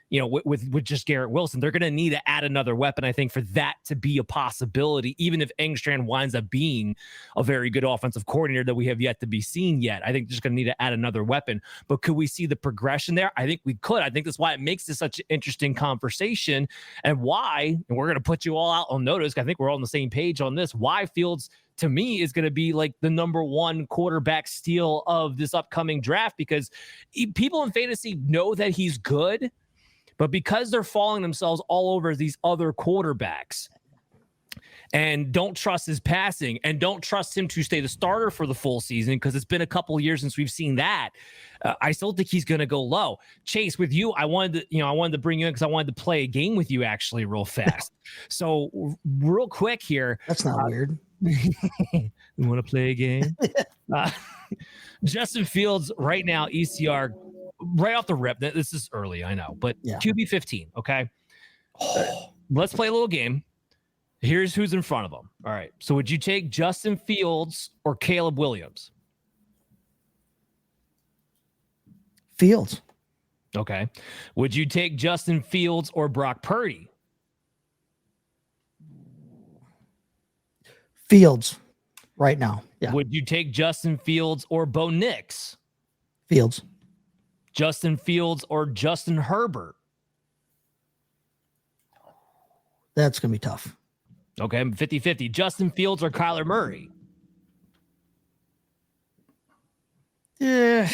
with just Garrett Wilson, they're going to need to add another weapon, I think, for that to be a possibility, even if Engstrand winds up being a very good offensive coordinator that we have yet to be seen yet. I think they're just going to need to add another weapon. But could we see the progression there? I think we could. I think that's why it makes this such an interesting conversation, and why, and we're going to put you all out on notice, I think we're all on the same page on this, why Fields, to me, is going to be the number one quarterback steal of this upcoming draft, because people in fantasy know that he's good, but because they're falling themselves all over these other quarterbacks, and don't trust his passing and don't trust him to stay the starter for the full season because it's been a couple of years since we've seen that. I still think he's going to go low. Chase, with you, I wanted to bring you in because I wanted to play a game with you actually real fast. So real quick here. That's not weird. You want to play a game? Justin Fields right now, ECR, right off the rip. This is early, I know, but yeah. QB 15, okay? Let's play a little game. Here's who's in front of them. All right. So would you take Justin Fields or Caleb Williams? Fields. Okay. Would you take Justin Fields or Brock Purdy? Fields right now. Yeah. Would you take Justin Fields or Bo Nix? Fields. Justin Fields or Justin Herbert? That's going to be tough. Okay, 50-50. Justin Fields or Kyler Murray? Yeah,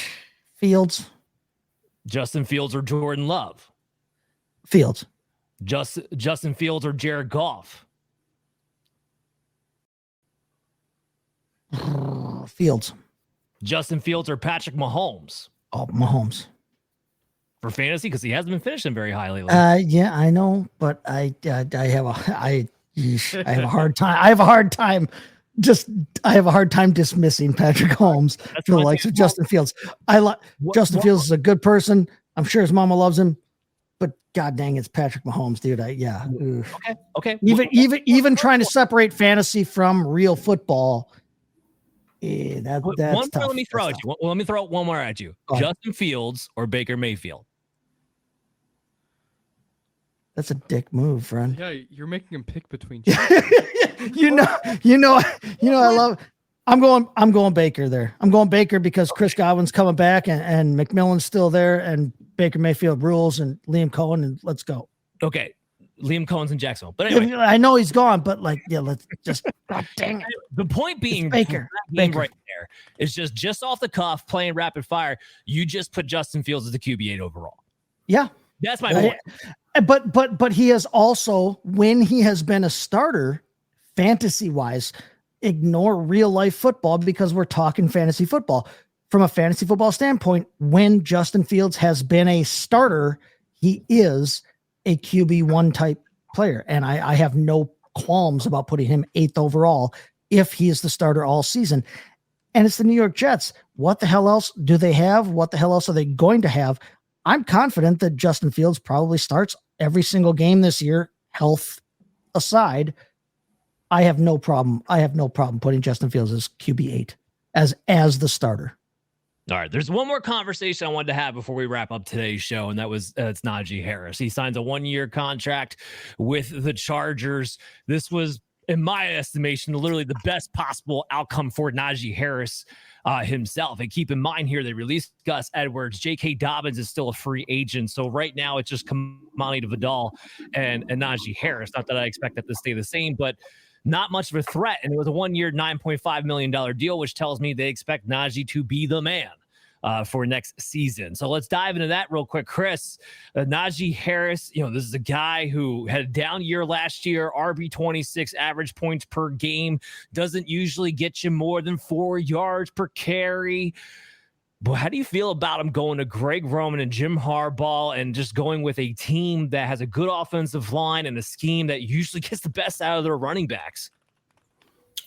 Fields. Justin Fields or Jordan Love? Fields. Justin Fields or Jared Goff? Fields. Justin Fields or Patrick Mahomes? Oh, Mahomes. For fantasy, because he hasn't been finishing very high lately. Yeah, I know, but I have a hard time. I have a hard time dismissing Patrick Mahomes for the likes of Justin Fields. Justin Fields is a good person. I'm sure his mama loves him, but god dang, it's Patrick Mahomes, dude. Okay. Even trying to separate fantasy from real football. That's one tough. Let me throw at you. Let me throw one more at you. Justin Fields or Baker Mayfield? That's a dick move, friend. Yeah, you're making him pick between. you know. I'm going Baker there. I'm going Baker because Chris Godwin's coming back and McMillan's still there and Baker Mayfield rules and Liam Cohen and let's go. Okay. Liam Cohen's in Jacksonville. But anyway. I know he's gone, but let's just god dang it. The point being Baker right there is just off the cuff playing rapid fire. You just put Justin Fields as the QB8 overall. Yeah. That's my point. But he has also, when he has been a starter, fantasy wise, ignore real life football because we're talking fantasy football. From a fantasy football standpoint, when Justin Fields has been a starter, he is a QB1 type player. And I have no qualms about putting him 8th overall if he is the starter all season. And it's the New York Jets. What the hell else do they have? What the hell else are they going to have? I'm confident that Justin Fields probably starts every single game this year, health aside. I have no problem putting Justin Fields as QB8 as the starter. All right. There's one more conversation I wanted to have before we wrap up today's show, and that was it's Najee Harris. He signs a 1-year contract with the Chargers. This was, in my estimation, literally the best possible outcome for Najee Harris himself. And keep in mind here, they released Gus Edwards. J.K. Dobbins is still a free agent. So right now it's just Kamani Vidal and Najee Harris. Not that I expect that to stay the same, but not much of a threat. And it was a 1-year, $9.5 million deal, which tells me they expect Najee to be the man for next season. So let's dive into that real quick. Chris, Najee Harris, this is a guy who had a down year last year, RB26 average points per game, doesn't usually get you more than 4 yards per carry. But how do you feel about him going to Greg Roman and Jim Harbaugh and just going with a team that has a good offensive line and a scheme that usually gets the best out of their running backs?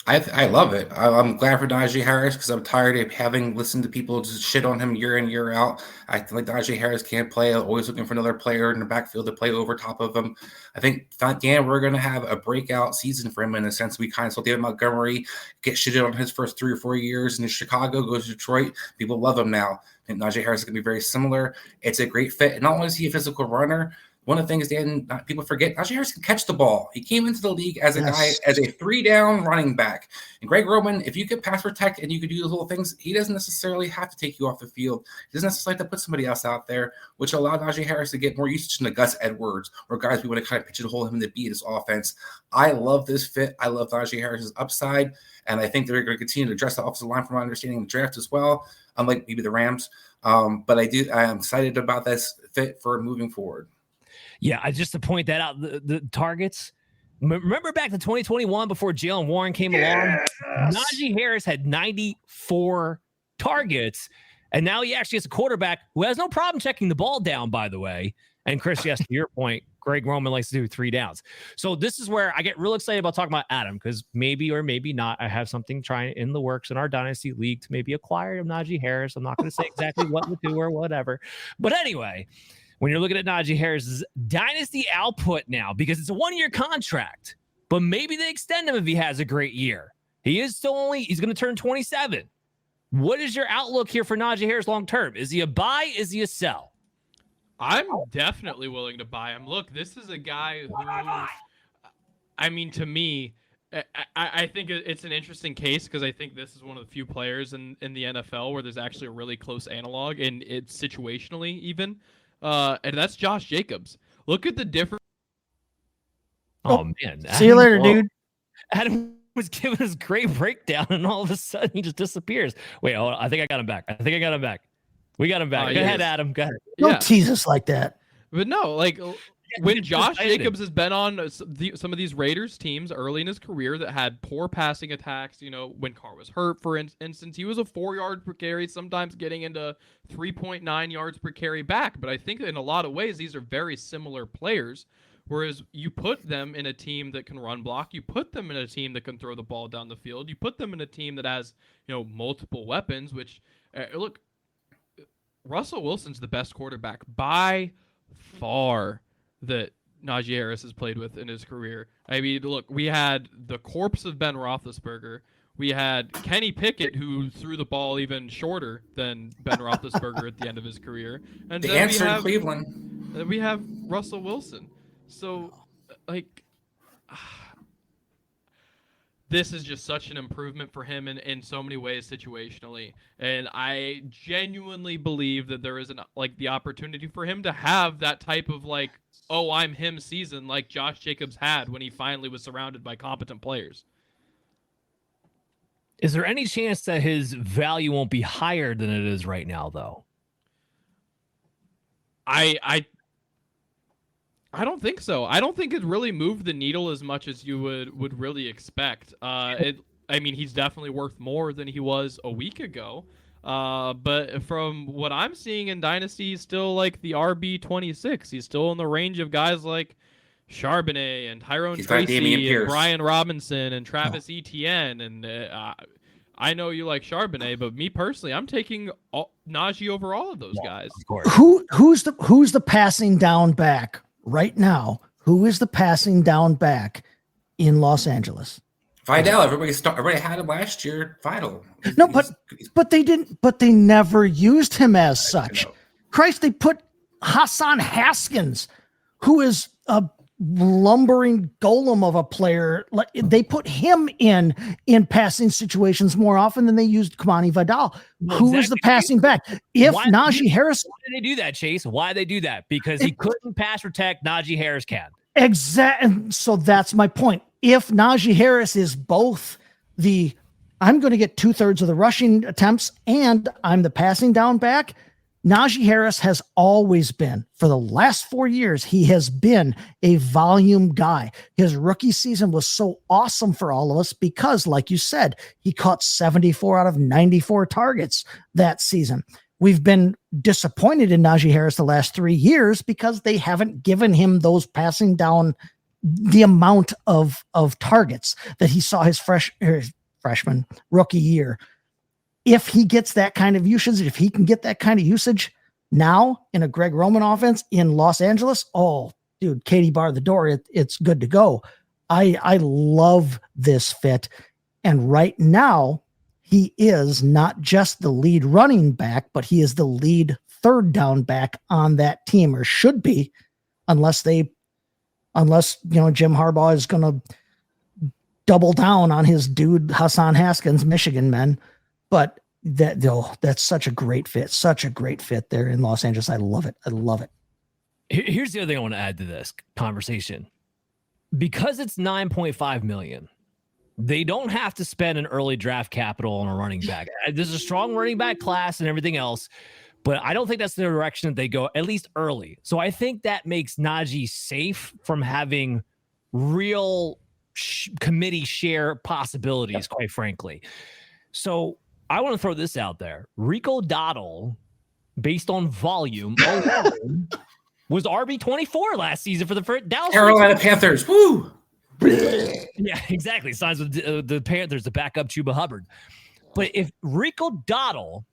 I love it. I'm glad for Najee Harris because I'm tired of having listened to people just shit on him year in, year out. I feel like Najee Harris can't play. Always looking for another player in the backfield to play over top of him. I think, Dan, we're going to have a breakout season for him in a sense. We kind of saw David Montgomery get shitted on his first 3 or 4 years in Chicago, goes to Detroit. People love him now. I think Najee Harris is going to be very similar. It's a great fit. And not only is he a physical runner, one of the things, Dan, people forget, Najee Harris can catch the ball. He came into the league as a guy, as a 3-down running back. And Greg Roman, if you could pass protect and you could do those little things, he doesn't necessarily have to take you off the field. He doesn't necessarily have to put somebody else out there, which allowed Najee Harris to get more usage than the Gus Edwards or guys we want to kind of pigeonhole him to be his offense. I love this fit. I love Najee Harris's upside. And I think they're going to continue to address the offensive line from my understanding of the draft as well, unlike maybe the Rams. But I am excited about this fit for moving forward. Yeah, just to point that out, the targets, Remember back to 2021 before Jalen Warren came along? Najee Harris had 94 targets, and now he actually has a quarterback who has no problem checking the ball down, by the way. And Chris, yes, to your point, Greg Roman likes to do 3 downs. So this is where I get real excited about talking about Adam, because maybe or maybe not, I have something trying in the works in our Dynasty League to maybe acquire Najee Harris. I'm not going to say exactly what to do or whatever. But anyway, when you're looking at Najee Harris's Dynasty output now, because it's a 1-year contract, but maybe they extend him if he has a great year. He's going to turn 27. What is your outlook here for Najee Harris long term? Is he a buy? Is he a sell? I'm definitely willing to buy him. Look, this is a guy who, I mean, to me, I think it's an interesting case because I think this is one of the few players in the NFL where there's actually a really close analog, and it's situationally even, and that's Josh Jacobs. Look at the difference. Oh, man. See you later, dude. Adam was giving us great breakdown, and all of a sudden he just disappears. Wait, hold on. I think I got him back. We got him back. Go ahead, Adam. Go ahead. Don't tease us like that. But no, like when Josh Jacobs has been on some of these Raiders teams early in his career that had poor passing attacks, when Carr was hurt, for instance, he was a 4 yard per carry, sometimes getting into 3.9 yards per carry back. But I think in a lot of ways, these are very similar players. Whereas you put them in a team that can run block, you put them in a team that can throw the ball down the field, you put them in a team that has, multiple weapons, which, look, Russell Wilson's the best quarterback by far that Najee Harris has played with in his career. I mean, look, we had the corpse of Ben Roethlisberger. We had Kenny Pickett, who threw the ball even shorter than Ben Roethlisberger at the end of his career. And the then answer in Cleveland. Then we have Russell Wilson. So, this is just such an improvement for him in so many ways situationally. And I genuinely believe that there is the opportunity for him to have that type of oh, I'm him season like Josh Jacobs had when he finally was surrounded by competent players. Is there any chance that his value won't be higher than it is right now, though? I don't think so. I don't think it really moved the needle as much as you would really expect. He's definitely worth more than he was a week ago. But from what I'm seeing in Dynasty, he's still like the RB26. He's still in the range of guys like Charbonnet and Tyrone Tracy and Brian Robinson and Travis Etienne. And I know you like Charbonnet, but me personally, I'm taking Najee over all of those guys. Of course. Who's the passing down back right now? Who is the passing down back in Los Angeles? Vidal. Everybody had him last year. Vidal. No, but they didn't. But they never used him as such. Christ, they put Hassan Haskins, who is a lumbering golem of a player. They put him in passing situations more often than they used Kamani Vidal, who is the passing back. If Najee Harris, why did they do that, Chase? Why did they do that? Because he couldn't pass protect. Najee Harris can. Exactly. So that's my point. If Najee Harris is both I'm going to get 2/3 of the rushing attempts and I'm the passing down back, Najee Harris has always been, for the last 4 years, he has been a volume guy. His rookie season was so awesome for all of us because, like you said, he caught 74 out of 94 targets that season. We've been disappointed in Najee Harris the last 3 years because they haven't given him those passing down, the amount of targets that he saw his freshman rookie year. If he gets that kind of usage, if he can get that kind of usage now in a Greg Roman offense in Los Angeles, oh, dude, Katie bar the door. It's good to go. I love this fit. And right now, he is not just the lead running back, but he is the lead third down back on that team, or should be, unless Jim Harbaugh is going to double down on his dude Hassan Haskins, Michigan men. But that's such a great fit there in Los Angeles. I love it. Here's the other thing I want to add to this conversation. Because it's $9.5 million, they don't have to spend an early draft capital on a running back. There's a strong running back class and everything else, but I don't think that's the direction that they go, at least early. So I think that makes Najee safe from having real committee share possibilities, quite frankly. So I want to throw this out there. Rico Dottle, based on volume alone, was RB24 last season for the first Dallas Carolina Panthers. Woo! Yeah, exactly. Signs with the Panthers to back up Chuba Hubbard. But if Rico Dottle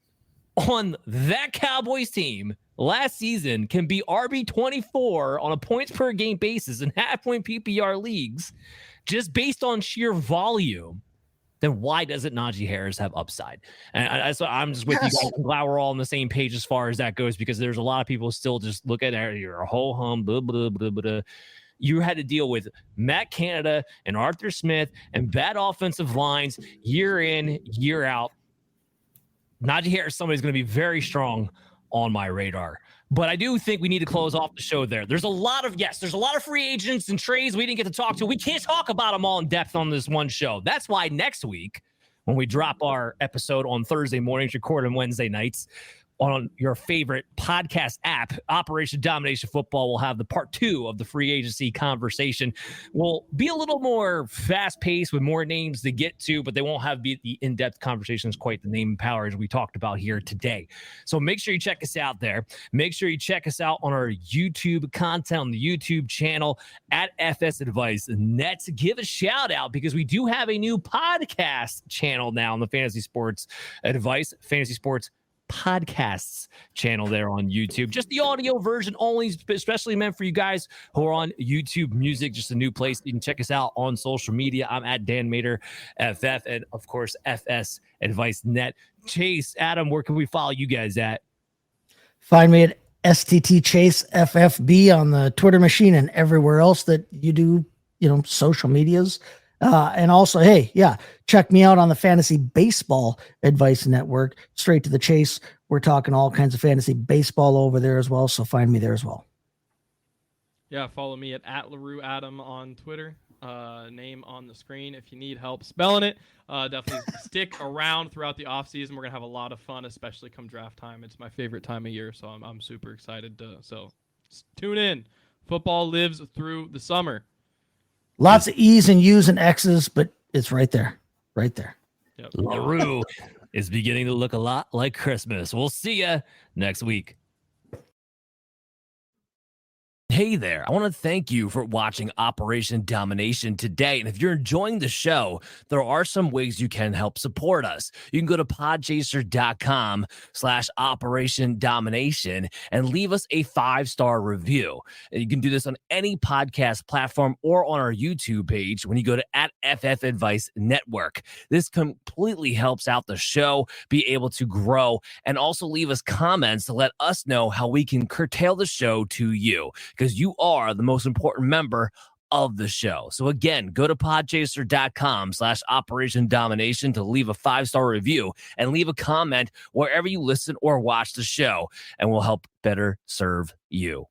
on that Cowboys team last season can be RB24 on a points per game basis in half-point PPR leagues, just based on sheer volume, then why doesn't Najee Harris have upside? And so I'm just with you guys. I'm glad we're all on the same page as far as that goes, because there's a lot of people still just look at it, you're a whole hum, blah, blah, blah, blah, blah. You had to deal with Matt Canada and Arthur Smith and bad offensive lines year in, year out. Najee Harris, somebody's going to be very strong on my radar. But I do think we need to close off the show there. There's a lot of free agents and trades we didn't get to talk to. We can't talk about them all in depth on this one show. That's why next week, when we drop our episode on Thursday mornings, record on Wednesday nights, on your favorite podcast app, Operation Domination Football will have the part 2 of the free agency conversation. We'll be a little more fast-paced with more names to get to, but they won't have the in-depth conversations quite the name and power as we talked about here today. So make sure you check us out there. Make sure you check us out on our YouTube content, on the YouTube channel at FS Advice Net. Give a shout out because we do have a new podcast channel now on the Fantasy Sports Advice, Fantasy Sports Podcasts channel there on YouTube. Just the audio version only, especially meant for you guys who are on YouTube Music. Just a new place. You can check us out on social media. I'm at Dan Mater FF, and of course FS Advice Net. Chase, Adam, where can we follow you guys at? Find me at STT Chase FFB on the Twitter machine and everywhere else that you do, social medias. And also, check me out on the Fantasy Baseball Advice Network. Straight to the chase. We're talking all kinds of fantasy baseball over there as well. So find me there as well. Yeah, follow me at LaRue Adam on Twitter. Name on the screen if you need help spelling it. Definitely stick around throughout the offseason. We're going to have a lot of fun, especially come draft time. It's my favorite time of year, so I'm super excited. So tune in. Football lives through the summer. Lots of E's and U's and X's, but it's right there. Right there. Yep. LaRue is beginning to look a lot like Christmas. We'll see you next week. Hey there, I want to thank you for watching Operation Domination today. And if you're enjoying the show, there are some ways you can help support us. You can go to podchaser.com/Operation Domination and leave us a 5-star review. And you can do this on any podcast platform or on our YouTube page when you go to @FF Advice Network. This completely helps out the show be able to grow, and also leave us comments to let us know how we can curtail the show to you, because you are the most important member of the show. So again, go to podchaser.com/Operation Domination to leave a 5-star review and leave a comment wherever you listen or watch the show, and we'll help better serve you.